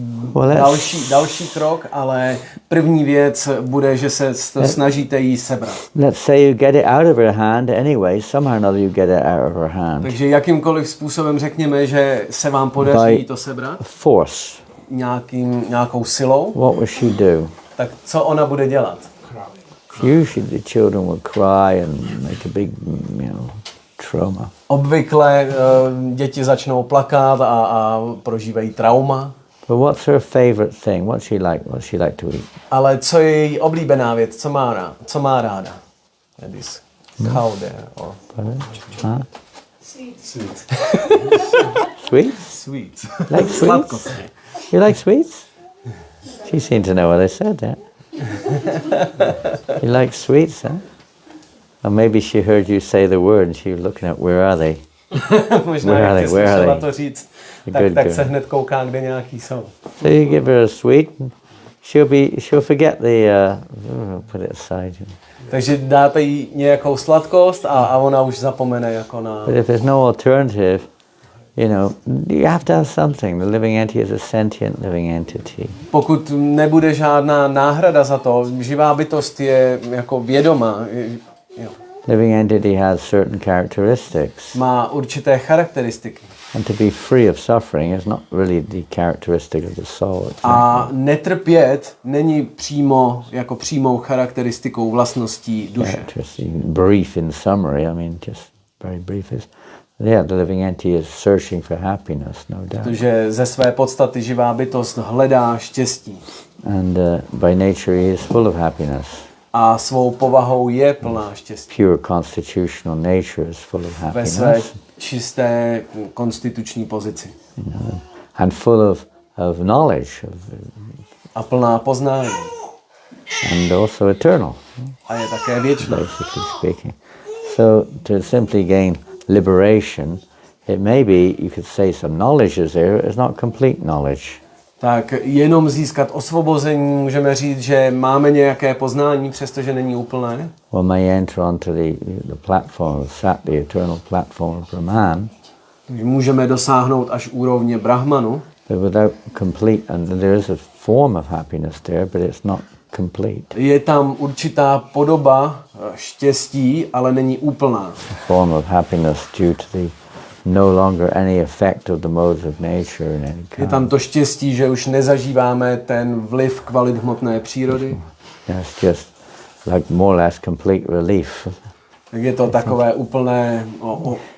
další krok, ale první věc bude, že se snažíte jí sebrat. Let's say you get it out of her hand anyway, somehow or another you get it out of her hand. Takže jakýmkoliv způsobem řekněme, že se vám podaří to sebrat. Force. Nějakou silou. What will she do? Tak co ona bude dělat? Usually the children will cry and make a big, trauma. Obvykle děti začnou plakat a prožívají trauma. But what's her favorite thing? What's she like? What's she like to eat? Ale co je její oblíbená věc? Co má ráda? This cow there. Or... Huh? Sweet. Sweets? Sweet. Like sweets? You like sweets? She seemed to know what I said there. You like sweets, huh? Or maybe she heard you say the word and she was looking at where are they? Možná, jak slyšela to říct, tak se hned kouká, kde nějaký jsou. So you give her a sweet and she'll forget the put it aside. Takže dáte jí nějakou sladkost a ona už zapomene jako na... But if there's no alternative, you know, you have to have something. The living entity is a sentient living entity. Pokud nebude žádná náhrada za to, živá bytost je jako vědomá. Jo. Living entity has certain characteristics. Má určité charakteristiky. And to be free of suffering is not really the characteristic of the soul. A netrpět není přímo jako přímou charakteristikou vlastností duše. Brief in summary, I mean, just very brief is, yeah, the living entity is searching for happiness, no doubt. Protože ze své podstaty živá bytost hledá štěstí. And by nature he is full of happiness. A svou povahou je plná štěstí. Pure constitutional nature is full of Ve své happiness. čisté konstituční pozici. And full of knowledge. A plná poznání. And also eternal. A je také věčná. Basically speaking. So to simply gain liberation, it may be, you could say some knowledge is there, it's not complete knowledge. Tak jenom získat osvobození, můžeme říct, že máme nějaké poznání, přestože není úplné. One may enter onto the platform of Sat, the eternal platform of Brahman. Můžeme dosáhnout až úrovně Brahmanu. But without complete, and there is a form of happiness there, but it's not complete. Je tam určitá podoba štěstí, ale není úplná. A form of happiness due to the no longer any effect of the modes of nature in any kind. Je tam to štěstí, že už nezažíváme ten vliv kvalit hmotné přírody. It's just like more or less complete relief. Tak je to takové úplné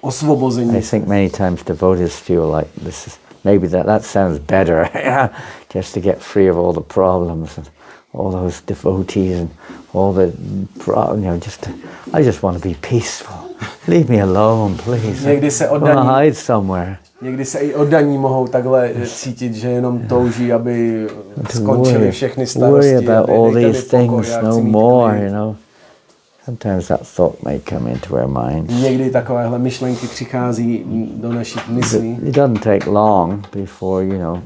osvobození. I think many times devotees feel like this is maybe that sounds better, just to get free of all the problems and all those devotees and all the I just want to be peaceful. Leave me alone, please. Někdy se hide somewhere. Někdy se i oddaní mohou takhle cítit, že jenom touží, aby skončily všechny starosti. Worry about all these things no more, you know. Sometimes that thought may come into our minds. Někdy takovéhle myšlenky přichází do našich myslí. It doesn't take long before, you know,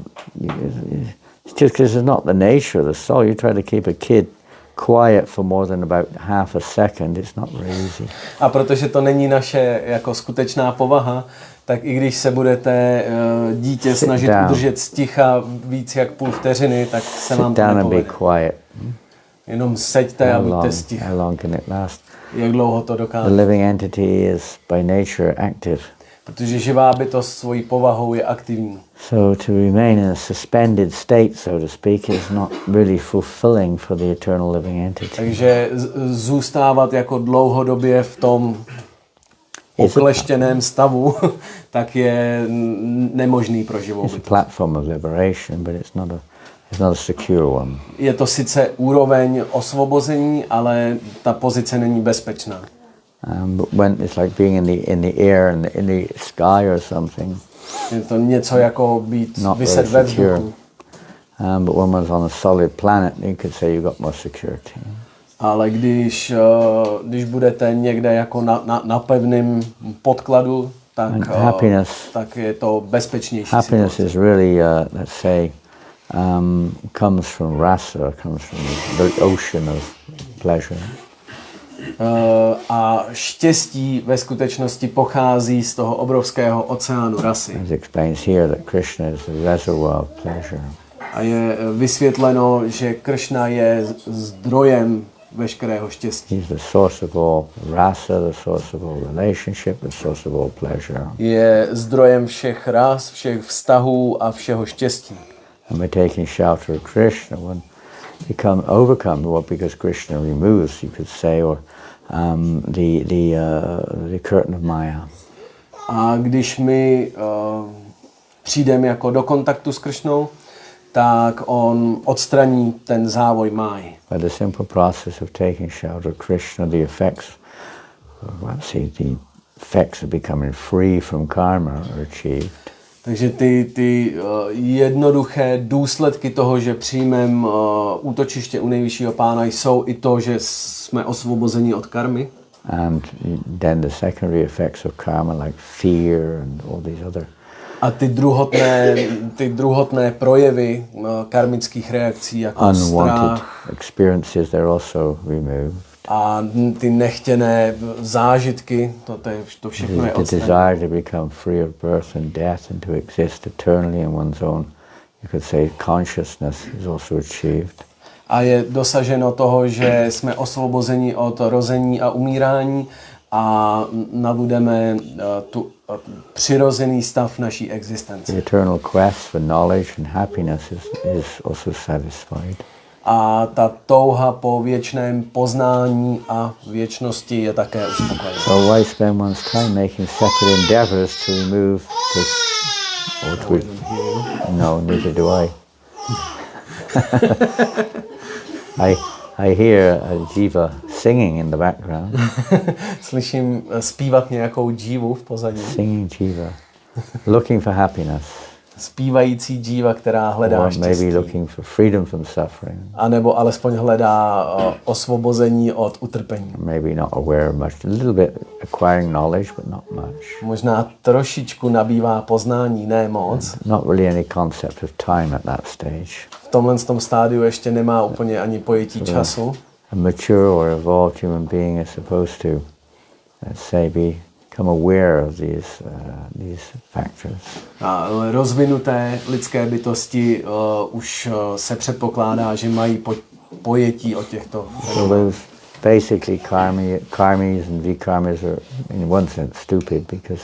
it's just because it's not the nature of the soul. You try to keep a kid quiet for more than about half a second, it's not very easy. A protože to není naše jako skutečná povaha, tak i když se budete dítě snažit udržet sticha víc jak půl vteřiny, tak se vám to nepovede. Jenom seďte a buďte sticha. How long can it last? Jak dlouho to dokáže? The living entity is by nature active. Protože živá bytost svojí povahou je aktivní. So to remain in a suspended state, so to speak, is not really fulfilling for the eternal living entity. Takže zůstávat jako dlouhodobě v tom okleštěném stavu, tak je nemožný pro živou bytost. It's a platform of liberation, but it's not a secure one. Je to sice úroveň osvobození, ale ta pozice není bezpečná. But when it's like being in the air and in the sky or something. Je to něco jako být vyset ve vzduchu. But when one's on a solid planet, you could say you got more security. Ale když budete někde jako na pevném podkladu, tak je to bezpečnější. Happiness is really, let's say, comes from rasa, comes from the ocean of pleasure. A štěstí ve skutečnosti pochází z toho obrovského oceánu rasy. As explains here that Krishna is the reservoir of pleasure. A je vysvětleno, že Krishna je zdrojem veškerého štěstí. He's the source of all rasa, the source of all relationship, the source of all pleasure. Je zdrojem všech ras, všech vztahů a všeho štěstí. And by taking shelter of Krishna, one become overcome, well, because Krishna removes, you could say, or the curtain of Maya. A když my přijdeme jako do kontaktu s Krishnou, tak on odstraní ten závoj máji. By the simple process of taking shelter of Krishna, the effects of becoming free from karma are achieved. Takže ty jednoduché důsledky toho, že přijmeme útočiště u nejvyššího pána, jsou i to, že jsme osvobozeni od karmy. And then the secondary effects of karma, like fear and all these other A ty druhotné projevy karmických reakcí jako unwanted strach experiences, they're also removed. a ty nechtěné zážitky, to všechno je The odstraněno. desire to become free of birth and death and to exist eternally in one's own, you could say, consciousness is also achieved. A je dosaženo toho, že jsme osvobozeni od rození a umírání a nabudeme tu přirozený stav naší existence. The eternal quest for knowledge and happiness is also satisfied. A ta touha po věčném poznání a věčnosti je také uspokojená. So why spend one's time making separate endeavors to remove this? No, neither do I. I hear a jiva singing in the background. Slyším zpívat nějakou džívu v pozadí. Singing jiva, looking for happiness. Zpívající džíva, která hledá Or maybe štěstí. looking for freedom from suffering. A nebo alespoň hledá osvobození od utrpení. Maybe not aware of much, a little bit acquiring knowledge, but not much. Možná trošičku nabývá poznání, ne moc. Not really any concept of time at that stage. V tomhle tom stádiu ještě nemá úplně ani pojetí času. A mature or evolved human being is supposed to, let's say, become aware of these factors. A rozvinuté lidské bytosti už se předpokládá, že mají pojetí o těchto. So those basically karmis and vikarmis are in one sense stupid because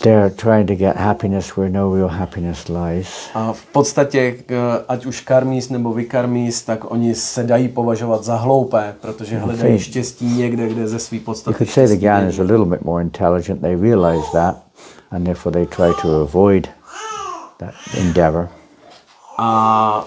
they're trying to get happiness where no real happiness lies. A v podstatě, ať už karmis nebo vikarmis, tak oni se dají považovat za hloupé, protože hledají štěstí někde, kde ze svý You podstaty could say the štěstí Gyan is a little bit more intelligent. They realize that, and therefore they try to avoid that endeavor. A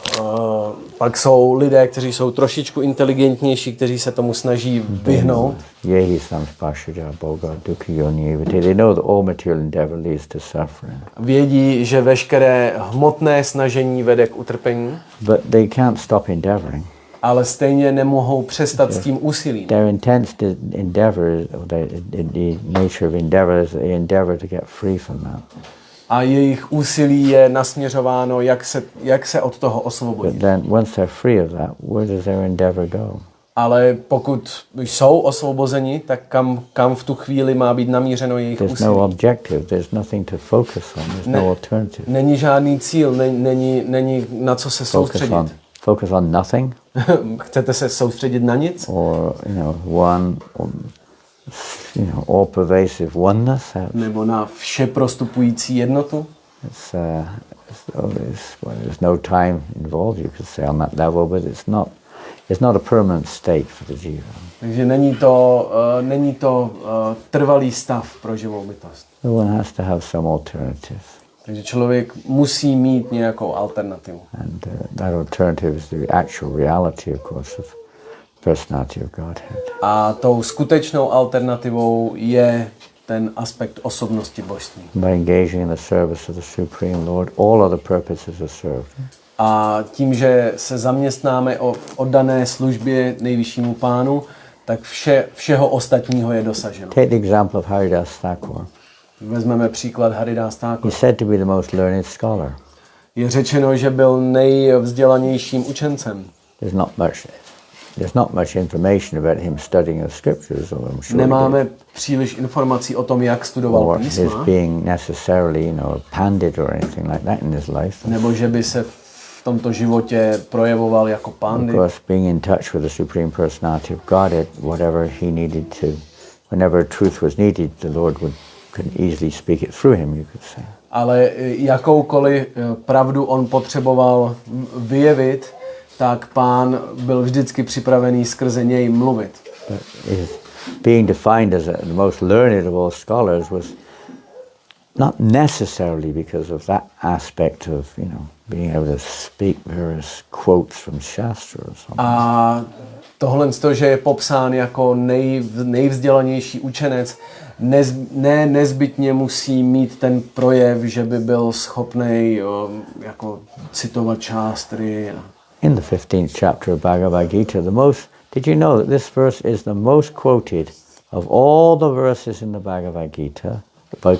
pak jsou lidé, kteří jsou trošičku inteligentnější, kteří se tomu snaží vyhnout. Yehi samspashaja boga dukhi yonivati. They know that all material endeavor leads to suffering. Vědí, že veškeré hmotné snažení vede k utrpení, But they can't stop endeavoring. ale stejně nemohou přestat s tím úsilím. Their intense endeavor, or the nature of endeavor is they endeavor to get free from that. A jejich úsilí je nasměřováno, jak se od toho But osvobodit. then once they're free of that, where does their endeavor go? Ale pokud jsou osvobozeni, tak kam v tu chvíli má být namířeno jejich There's úsilí? no objective, there's nothing to focus on, there's no alternative. Není žádný cíl, není na co se soustředit. Focus on nothing, Chcete se soustředit na nic? or one, all pervasive oneness. Nebo na vše prostupující jednotu? There's no time involved, you could say, on that level, but it's not a permanent state for the jiva. Takže není to trvalý stav pro živou bytost. So one has to have some alternative, Takže člověk musí mít nějakou alternativu. and that alternative is the actual reality, of course, of personality of Godhead. A tou skutečnou alternativou je ten aspekt osobnosti božství. By engaging in the service of the Supreme Lord, all other purposes are served. A tím, že se zaměstnáme o oddané službě nejvyššímu pánu, tak všeho ostatního je dosaženo. Take the example of Haridas Thakur. Vezmeme příklad Haridas Thakur. He's said to be the most learned scholar. Je řečeno, že byl nejvzdělanějším učencem. There's not much information about him studying the scriptures, or I'm sure Nemáme příliš informací o tom, jak studoval or his písma, being necessarily, pandit or anything like that in his life. nebo že by se v tomto životě projevoval jako Of pandit. course, being in touch with the Supreme Personality of Godhead, whatever he needed to, whenever truth was needed, the Lord could easily speak it through him, you could say. Ale jakoukoliv pravdu on potřeboval vyjevit, tak pán byl vždycky připravený skrze něj mluvit. But being defined as the most learned of all scholars was not necessarily because of that aspect of, being able to speak various quotes from Shastra or something. A tohle, že je popsán jako nejvzdělanější učenec, nezbytně musí mít ten projev, že by byl schopný jako citovat šástry. In the 15th chapter of Bhagavad Gita, did you know that this verse is the most quoted of all the verses in the Bhagavad Gita, by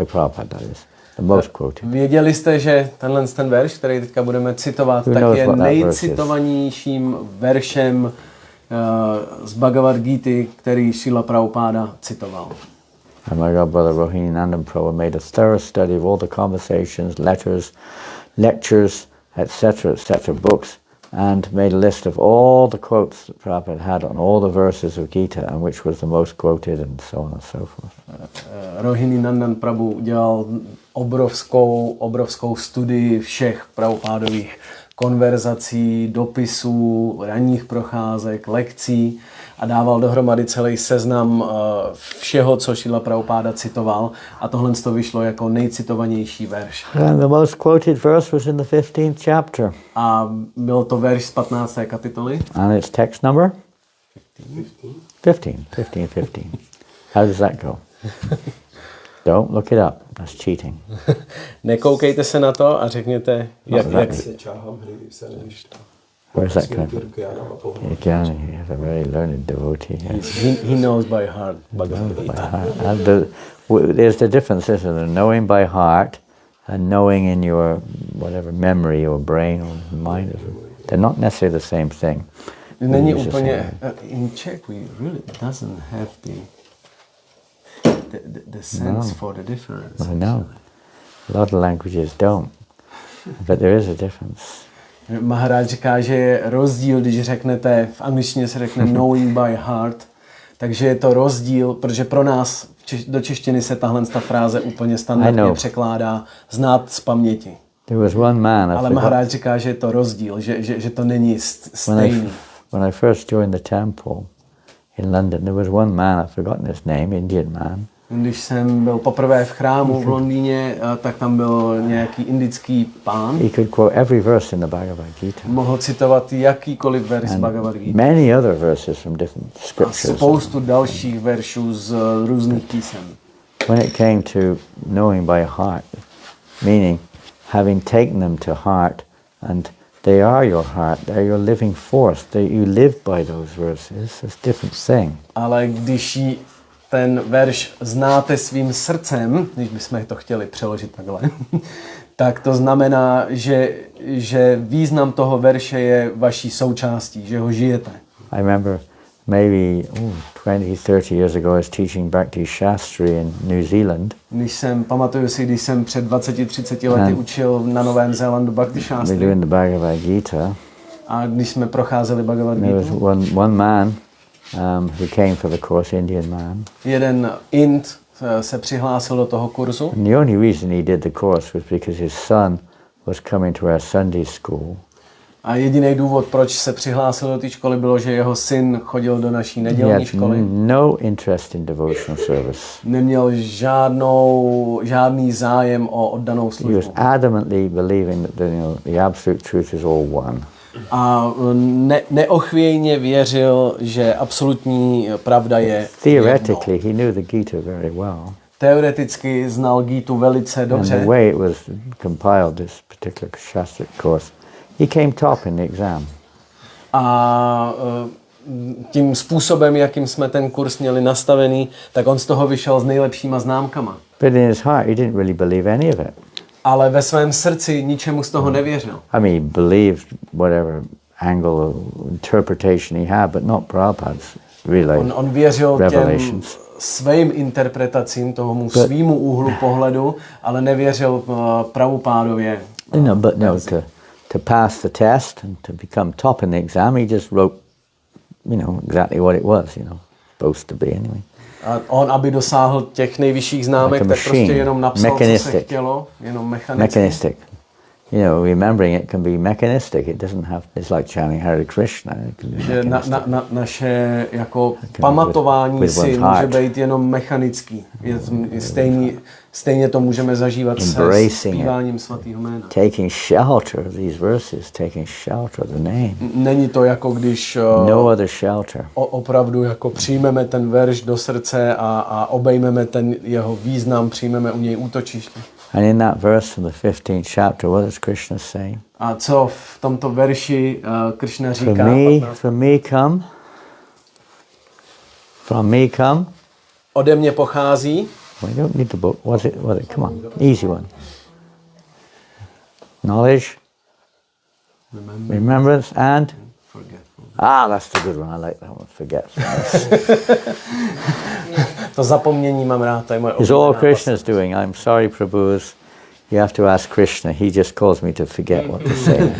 Prabhupada, that is. The most quoted. Věděli jste, že ten verš, který teďka budeme citovat, Who tak knows je what that verse is? nejcitovanějším veršem z Bhagavad Gity, který Šrila Prabhupáda citoval. And my godbrother Rohini Nandagram Prabhu made a thorough study of all the conversations, letters, lectures, etc., books, and made a list of all the quotes that Prabhupada had on all the verses of Gita and which was the most quoted and so on and so forth. Rohini Nandan Prabhu udělal obrovskou studii všech Prabhupádových konverzací, dopisů, ranních procházek, lekcí a dával dohromady celý seznam všeho, co Šrila Prabhupáda citoval, a tohle to vyšlo jako nejcitovanější verš. And the most quoted verse was in the 15th chapter. A byl to verš z 15. kapitoly. And its text number? 15. How does that go? Don't look it up. That's cheating. Nekoukejte se na to a řekněte, jak Where's that come from? Jnani, he's a very learned devotee. he knows by heart Bhagavad Gita. There's the difference, isn't there? Knowing by heart and knowing in your whatever memory or brain or mind. They're not necessarily the same thing. Není úplně, in Czech we really doesn't have the sense for the difference. I know. A lot of languages don't. But there is a difference. Maharaj říká, že je rozdíl, když řeknete, v angličtině se řekne knowing by heart, takže je to rozdíl, protože pro nás do češtiny se tahle fráze úplně standardně překládá znát z paměti. There was one man, ale Maharaj říká, že je to rozdíl, že to není stejný. When I first joined the temple in London, there was one man, I've forgotten his name, Indian man. Když jsem byl poprvé v chrámu v Londýně, tak tam byl nějaký indický pán. He could quote every verse in the Bhagavad Gita. Mohl citovat jakýkoliv verš z Bhagavad Gita. Many other verses from different scriptures. A spoustu dalších veršů z různých písem. When it came to knowing by heart, meaning having taken them to heart, and they are your heart, they're your living force, you live by those verses, it's a different thing. Ale když ten verš znáte svým srdcem, když bychom to chtěli přeložit takhle, tak to znamená, že význam toho verše je vaší součástí, že ho žijete. I remember maybe 20-30 years ago I was teaching Bhakti Shastri in New Zealand. Pamatuju si, když jsem před 20-30 lety učil na Novém Zélandu Bhakti Shastri. We were doing the Bhagavad Gita. A když jsme procházeli Bhagavad Gita. There was one man who came for the course, Indian man. Jeden Ind se přihlásil do toho kurzu. And the only reason he did the course was because his son was coming to our Sunday school. A jediný důvod, proč se přihlásil do té školy, bylo, že jeho syn chodil do naší nedělní školy. No interest in devotional service. Neměl žádný zájem o oddanou službu. He was adamantly believing that the absolute truth is all one. A neochvějně věřil, že absolutní pravda je Theoretically, he knew the Gita very well. Teoreticky znal Gitu velice dobře. And the way it was compiled, this particular Shastric course, he came top in the exam. A tím způsobem, jakým jsme ten kurz měli nastavený, tak on z toho vyšel s nejlepšíma známkama. But in his heart, he didn't really believe any of it. Ale ve svém srdci ničemu z toho nevěřil. I mean, he believed whatever angle or interpretation he had, but not Prabhupada's really on věřil revelations. Těm svým interpretacím, tomu svýmu úhlu pohledu, ale nevěřil Prabhupádově. To pass the test and to become top in the exam, he just wrote, exactly what it was, supposed to be anyway. A on, aby dosáhl těch nejvyšších známek, tak prostě jenom napsal, co se chtělo, jenom mechanicky. Mechanistic. Remembering it can be mechanistic. It doesn't have. It's like chanting Hare Krishna. Naše jako pamatování si může být jenom mechanický. Stejně to můžeme zažívat se zpíváním svatého jména. Taking shelter of these verses, taking shelter of the name. Není to jako když no other shelter. Opravdu jako přijmeme ten verš do srdce a obejmeme ten jeho význam, přijmeme u něj útočiště. And in that verse from the 15th chapter, what does Krishna say? A co v tomto verši Krishna říká? From me come. Ode mě pochází. We don't need the book. Was it? Come on, easy one. Knowledge, remembrance, and Forgetfulness. that's the good one. I like that one. Forgetfulness. To zapomnění mám rád, to je moje It's all oblíbená Krishna's doing. I'm sorry, Prabhus. You have to ask Krishna. He just calls me to forget what to say.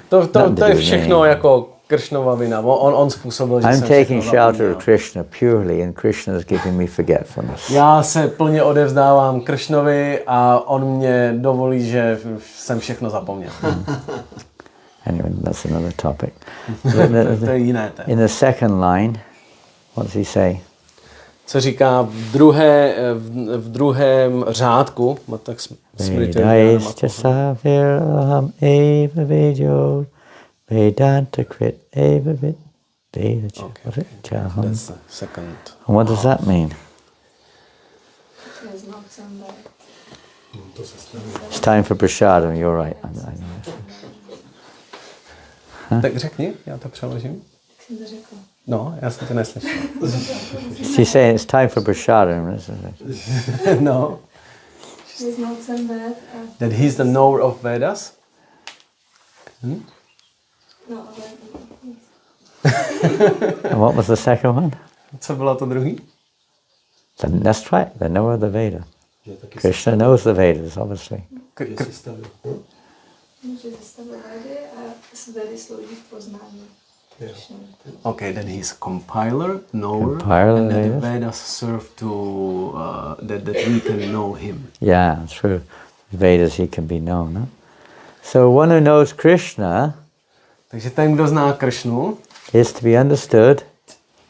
To je všechno jako Krishnova vina. On způsobil, že I'm jsem taking všechno shelter zapomněl. of Krishna purely, and Krishna is giving me forgetfulness. Já se plně odevzdávám Krishnovi a on mě dovolí, že jsem všechno zapomněl. Anyway, that's another topic. To je jiné téma. In the second line, what does he say? Co říká v druhém řádku, tak Vedaischasavir eva vedyo Vedanta krit eva vid was it? Chaham. That's the second. And what does that mean? It's time for prasadam, you're right. Tak řekni, já to přeložím. No, já jsem to neslyšel. She's saying it's time for prasadam, isn't it? No. That he's the knower of Vedas. And what was the second one? Co bylo to druhý? That's right, the knower of the Veda. Krishna knows the Vedas, obviously. Okay, that he's compiler, knower, Compiler, and that the Vedas. Vedas serve to that we can know him. Yeah, through Vedas he can be known. Huh? So one who knows Krishna Takže ten, kdo zná Krishnu, is to be understood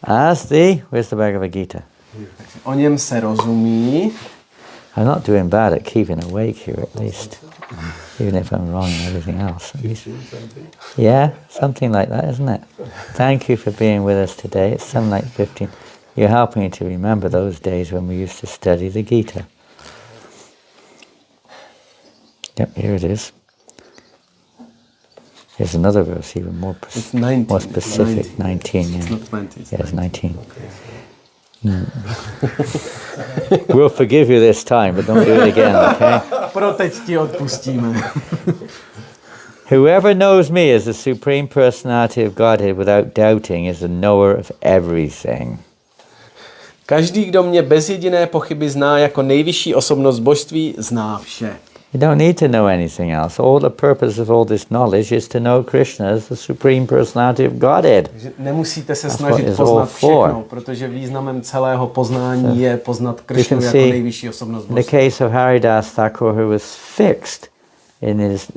as where's the Bhagavad Gita? o něm se rozumí. I'm not doing bad at keeping awake here at least, even if I'm wrong in everything else. At least. Yeah, something like that, isn't it? Thank you for being with us today. It's something like 15. You're helping me to remember those days when we used to study the Gita. Yep, here it is. Here's another verse, even more, It's 19. more specific. 19, yeah. It's not 20. It's Yeah, it's 19. We'll forgive you this time, but don't do it again, okay? Pro teď ti odpustíme. Whoever knows me as the Supreme Personality of Godhead without doubting is a knower of everything. Každý, kdo mě bez jediné pochyby zná jako nejvyšší osobnost božství, zná vše. You don't need to know anything else. All the purpose of all this knowledge is to know Krishna as the Supreme Personality of Godhead. Takže nemusíte se That's snažit what it's all poznat for. všechno, protože významem celého poznání je poznat Krishnu can jako see nejvyšší osobnost In the božství. case of Haridas Thakur, who was fixed in his,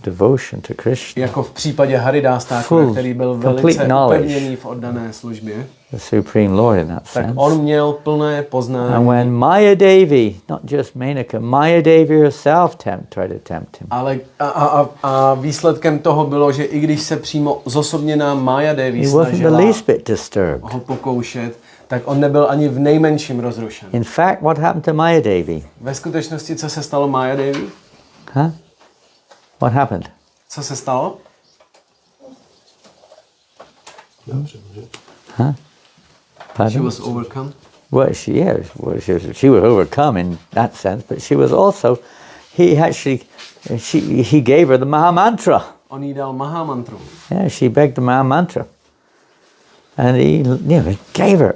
devotion to Krishna, Jako v případě Haridas Thakura, Full, který byl complete velice knowledge. upevněný v oddané službě, the Supreme Lord in that tak sense. on měl plné poznání. And when Maya Devi, not just Menaka, Maya Devi herself tried to tempt him. Ale a výsledkem toho bylo, že i když se přímo zosobněná Maya Devi He wasn't the snažila least bit disturbed. ho pokoušet, tak on nebyl ani v nejmenším rozrušen. In fact, what happened to Maya Devi? Ve skutečnosti, co se stalo Maya Devi? Huh? What happened? Co se stalo? Huh? She Pardon? was overcome. Well, she was overcome in that sense, but she was also, he gave her the Maha Mantra. On jí dal Mahamantru. Yeah, she begged the Maha Mantra. And he, gave her.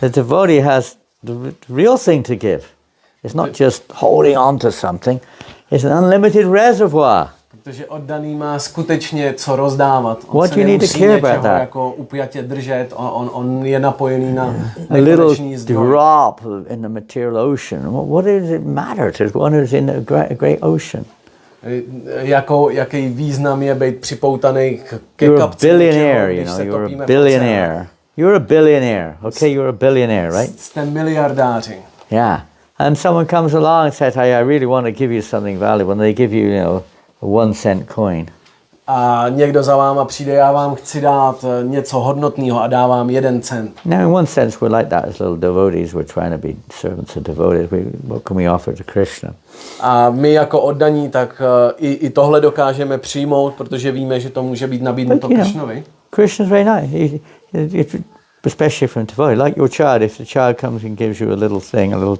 The devotee has the real thing to give. It's not just holding on to something. It's an unlimited reservoir. Protože oddaný má skutečně co rozdávat. On What se you need to nemusí care about něčeho that? jako upjatě držet, on je napojený na A little nekonečný zdroj. drop in the material ocean. What does it matter to one who's in a great ocean? Jaký význam je být připoutaný ke You're a kapce billionaire, něčeho, když se you're topíme a v oceánu. billionaire. You're a billionaire, okay? You're a billionaire, right? Jste miliardáři. Yeah. And someone comes along and says, I really want to give you something valuable. And they give you, a 1 cent coin. A někdo za váma přijde, já vám chci dát něco hodnotného a dávám 1 cent. Now, in one sense, we're like that as little devotees. We're trying to be servants of devotees. What can we offer to Krishna? A my jako oddaní, tak i tohle dokážeme přijmout, protože víme, že to může být nabídnuto But, Krishnovi. Krishna's very nice. especially from Tavoy, like your child, if the child comes and gives you a little thing, a little,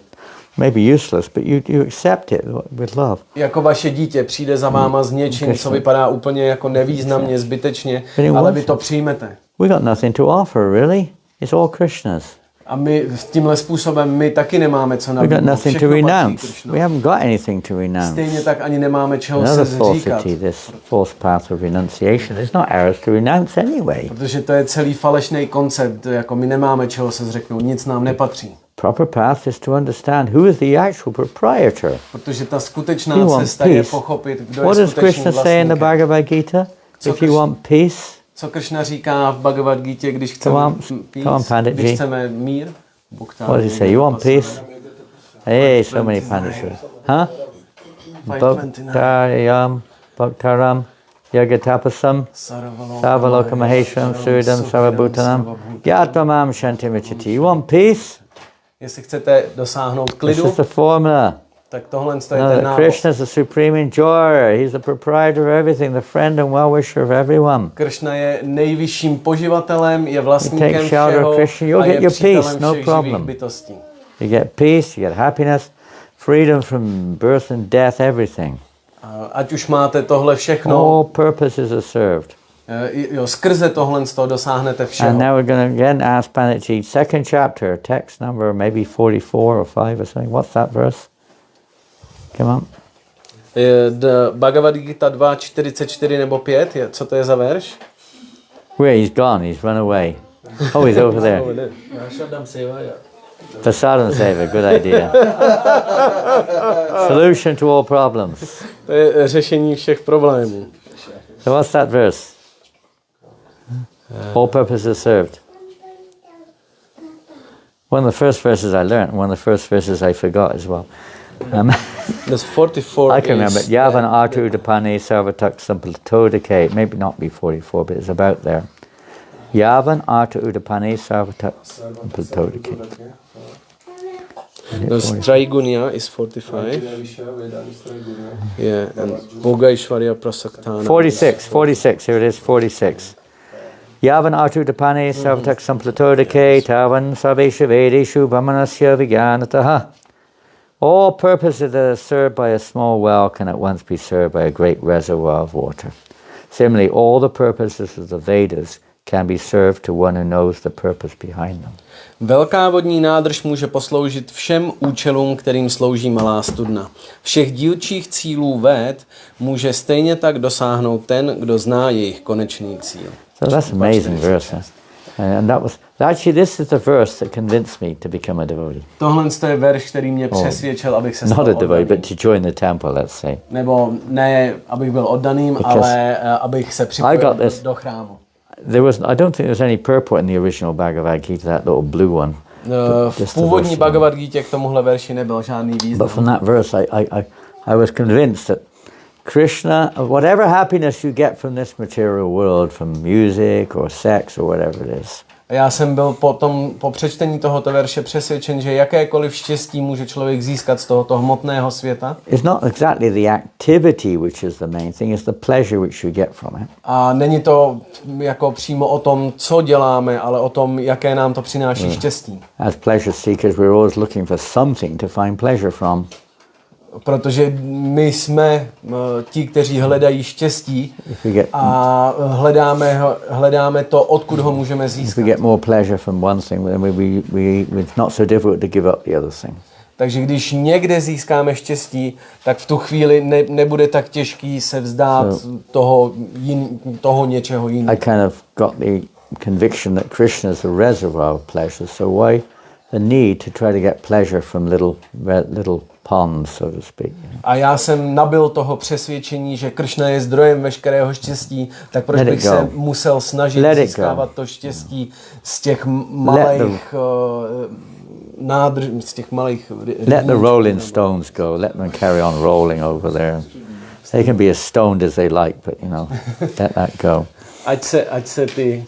maybe useless, but you accept it with love. Jako vaše dítě přijde za váma s něčím, co vypadá úplně jako nevýznamně, zbytečně, ale vy to přijmete. We got nothing to offer, really. It's all Krishna's. A my tímhle způsobem my taky nemáme co We got nabídnout. nothing to renounce. We haven't got anything to renounce. Stejně tak ani nemáme čeho se Another zříkat. falsity, this false path of renunciation. It's not ours to renounce anyway. Protože to je celý falešný koncept, jako my nemáme čeho se zřeknout, nic nám nepatří. Proper path is to understand who is the actual proprietor. Protože ta skutečná cesta je pochopit, kdo What je does skutečným Krishna say in the vlastníkem. Bhagavad Gita? If you want peace, Co Krishna říká v Bhagavad Gita, když chceme když chceme mír? what does he say? You want peace? Hey, so many pandits. Huh? Bhaktaram, Yagatapasam, Savaloka Maheshwaram, Suridam, Sarvabhutanam, Yatamam Shantimachiti. You want peace? Jestli chcete dosáhnout This klidu, is the formula. tak tohle je ten návod. Krishna is the supreme enjoyer. He's the proprietor of everything, the friend and well-wisher of everyone. Krishna je nejvyšším poživatelem, je You vlastníkem take shelter všeho of Krishna, you'll a get je your přítelem peace, no všech živých problem. bytostí. You get peace, you get happiness, freedom from birth and death, everything. Ať už máte tohle všechno, All purposes are served. skrze tohle z toho dosáhnete všeho. And now we're going to again ask Panditji, second chapter, text number maybe 44 or 5 or something. What's that verse? Come on. Bhagavad Gita 2:44 nebo 5, co to je za verš? Where? He's gone, he's run away. Oh, he's over there. Prasadam Seva, good idea. Solution to all problems. To je řešení všech problémů. So what's that verse? All purposes served. One of the first verses I learned, one of the first verses I forgot as well. This 44 I can remember it. Yavan Artu Dapani Sarvatak Samplatodike. Maybe not be 44, but it's about there. Yavan Artu Udapani Sarvatak Samplatodike. The Traigunya is 45. Yeah, and Bhogaishvarya Prasaktana. 46, here it is, 46. Yavan Artu Dapani Sarvatak Samplatodike Tavan Sarvesha Vedeshu Brahmanasya Vijnanataha. All purposes that are served by a small well can at once be served by a great reservoir of water. Similarly, all the purposes of the Vedas can be served to one who knows the purpose behind them. Velká vodní nádrž může posloužit všem účelům, kterým slouží malá studna. Všech dílčích cílů Véd může stejně tak dosáhnout ten, kdo zná jejich konečný cíl. So that's an amazing verse. And that was actually this is the verse that convinced me to become a devotee. Tohle je verš, který mě přesvědčil, abych se stal Not a devotee, oddaným. but to join the temple, let's say. Nebo ne, abych byl oddaným, ale abych se připojil do chrámu. There was, I don't think there was any purport in the original Bhagavad Gita, that little blue one. V původní Bhagavad Gita k tomuhle verši nebyl žádný význam. But from that verse, I was convinced that Krishna, whatever happiness you get from this material world, from music or sex or whatever it is. Já jsem byl po přečtení tohoto verše přesvědčen, že jakékoliv štěstí může člověk získat z tohoto hmotného světa. It's not exactly the activity which is the main thing, it's the pleasure which you get from it. A není to jako přímo o tom, co děláme, ale o tom, jaké nám to přináší štěstí. As pleasure seekers, we're always looking for something to find pleasure from. Protože my jsme ti, kteří hledají štěstí a hledáme to, odkud ho můžeme získat. If we get more pleasure from one thing, then it's not so difficult to give up the other thing. Takže když někde získáme štěstí, tak v tu chvíli nebude tak těžký se vzdát toho něčeho jiného. I kind of got the conviction that Krishna is the reservoir of pleasure, so why the need to try to get pleasure from little ponds, so to speak. A já jsem nabyl toho přesvědčení, že Krishna je zdrojem veškerého štěstí, tak proč bych se musel snažit získávat to štěstí z těch malých z těch malých Let the rolling stones go. Let them carry on rolling over there. They can be as stoned as they like, but let that go. Ať se ty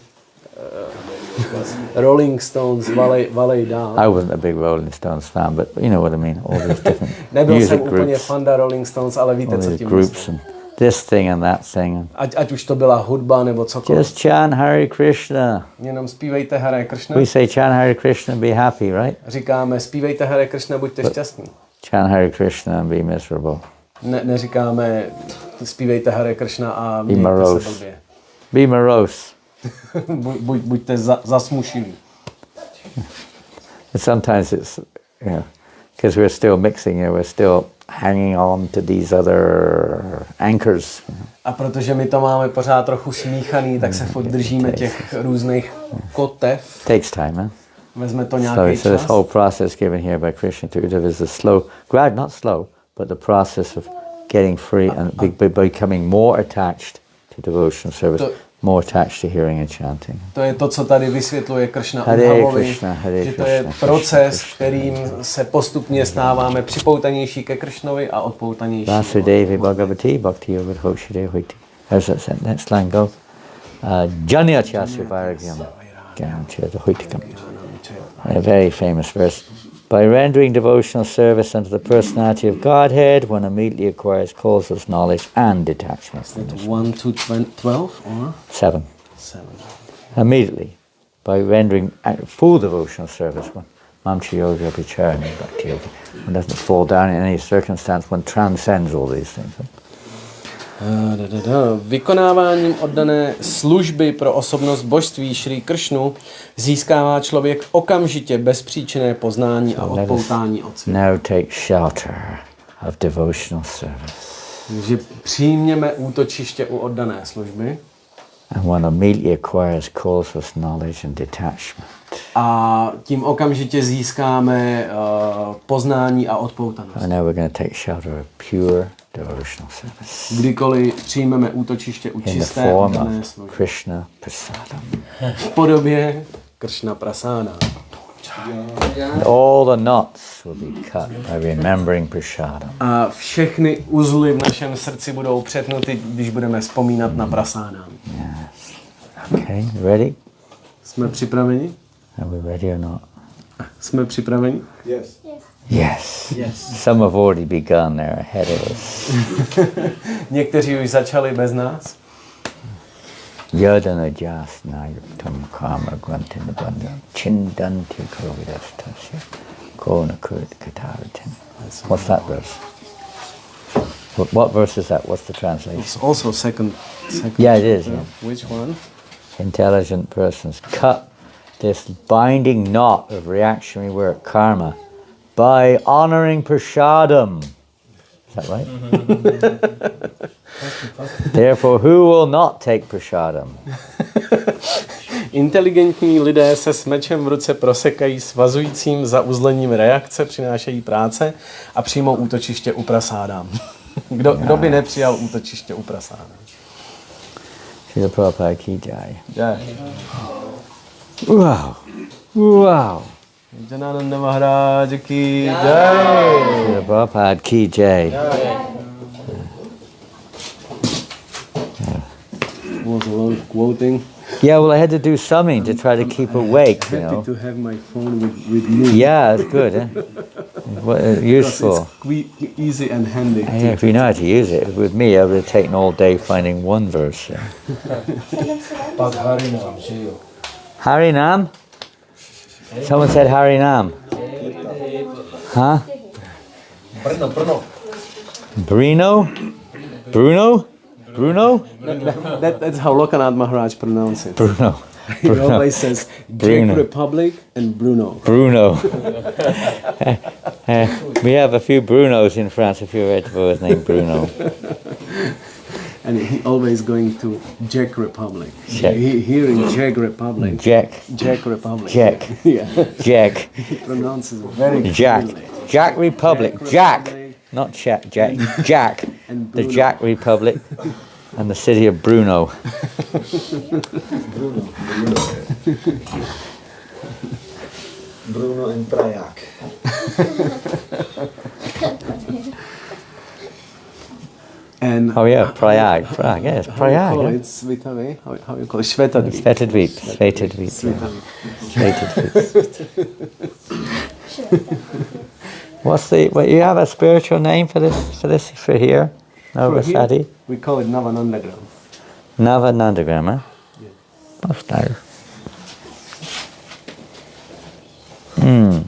Rolling Stones valej dál. I wasn't a big Rolling Stones fan, but you know what I mean. All these different Nebyl music jsem groups. úplně fanda Rolling Stones, ale víte, co tím groups and this thing and that thing. Ať už to byla hudba nebo cokoliv. Just chant Hare Krishna. Jenom zpívejte Hare Krishna. We say chant Hare Krishna, be happy, right? Říkáme zpívejte Hare Krishna, buďte šťastní. Chant Hare Krishna and be miserable. Neříkáme zpívejte Hare Krishna a Be mějte se morose. blbě. Be morose. Buďte zasmušilí. Sometimes it's, because we're still mixing, we're still hanging on to these other anchors. A protože my to máme pořád trochu smíchaný, tak se furt držíme těch různých kotev. Takes time, huh? Vezme to nějaký So this čas. whole process given here by Krishna to Uddhava is a slow, not slow, but the process of getting free and becoming more attached to devotional service, more attached to hearing and chanting. To je to, co tady vysvětluje Krishna Hare Uddhavovi, Krishna, Hare že to Krishna, je proces, kterým se postupně stáváme připoutanější ke Krishnovi a odpoutanější. Vasudevi Bhagavati Bhakti Yogadhoshide Hoiti. How's that next line go? Janyachasya Vairagyam Gyanachya Hoitikam. A very famous verse. By rendering devotional service unto the personality of Godhead, one immediately acquires causeless knowledge and detachment. 1 to 12 or 7. 7. Immediately, by rendering full devotional service, one Mamcha Yoga Bicharani Bhakti Yoga. One doesn't fall down in any circumstance, one transcends all these things. Vykonáváním oddané služby pro osobnost božství Šrí Kršnu získává člověk okamžitě bezpříčinné poznání a odpoutání od světa. Now take shelter of devotional service. Takže přijměme útočiště u oddané služby. And one immediately acquires causeless knowledge and detachment. A tím okamžitě získáme poznání a odpoutanost. And now we're going to take shelter of pure devotional service. Kdykoliv přijmeme útočiště u In the čisté form oddané of služby. Krishna Prasadam. V podobě Kršna Prasána. And all the knots will be cut by remembering Prasadam. A všechny uzly v našem srdci budou přetnuty, když budeme vzpomínat na Prasána. Yes. Okay, ready? Jsme připraveni? Are we ready or not? Jsme připraveni? Yes. Yes. Some have already begun, they're ahead of us. Někteří už začali bez nás. Yadana jasna yuktam kama granthinabandha chindanti kovidastasya kona kataritin. What's that verse? What verse is that? What's the translation? It's also second. Yeah, it is. Yeah. Which one? Intelligent persons cut this binding knot of reactionary work, karma, by honoring prasadam. Is that right? Therefore, who will not take prasadam? Inteligentní lidé se s mečem v ruce prosekají svazujícím zauzlením reakce, přinášejí práce a přijmou útočiště u prasádám. Kdo by nepřijal útočiště u prasádám? Srila Prabhupada ki jai. Jai. Wow. Janananda Maharaj ki jai. Srila Prabhupada ki jai. Was a lot of quoting. Yeah, well, I had to do something to try to keep awake, you know. Happy to have my phone with me. Yeah, it's good, eh? Useful. It's easy and handy. Yeah, if you know how to use it. With me, I would have taken all day finding one verse. Pak Harinam, že jo? Harinam? Someone said Harinam. Huh? Brno. Bruno? That's how Lokanath Maharaj pronounces it. Bruno. He always says Czech Republic and Bruno. We have a few Brunos in France. If you read his name, Bruno. And he always going to Czech Republic. Czech. Here in Czech Republic. Czech Republic. Czech. Yeah. Jack. He pronounces it very Jack. clearly. Jack Republic. Jack. Not Czech. Jack. Jack. And The Bruno. Jack Republic. And the city of Bruno. Bruno and Prayak. And Oh yeah, Prayag. Yes, how you call Prayag. it? Svitavy? How you call it? Shvetadvip. Svetadvip. What's the? You have a spiritual name for this? For here? For here, Sati? we call it Nandagram. Nandagram, huh? Yeah. That's nice. Hmm.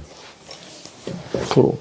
Cool.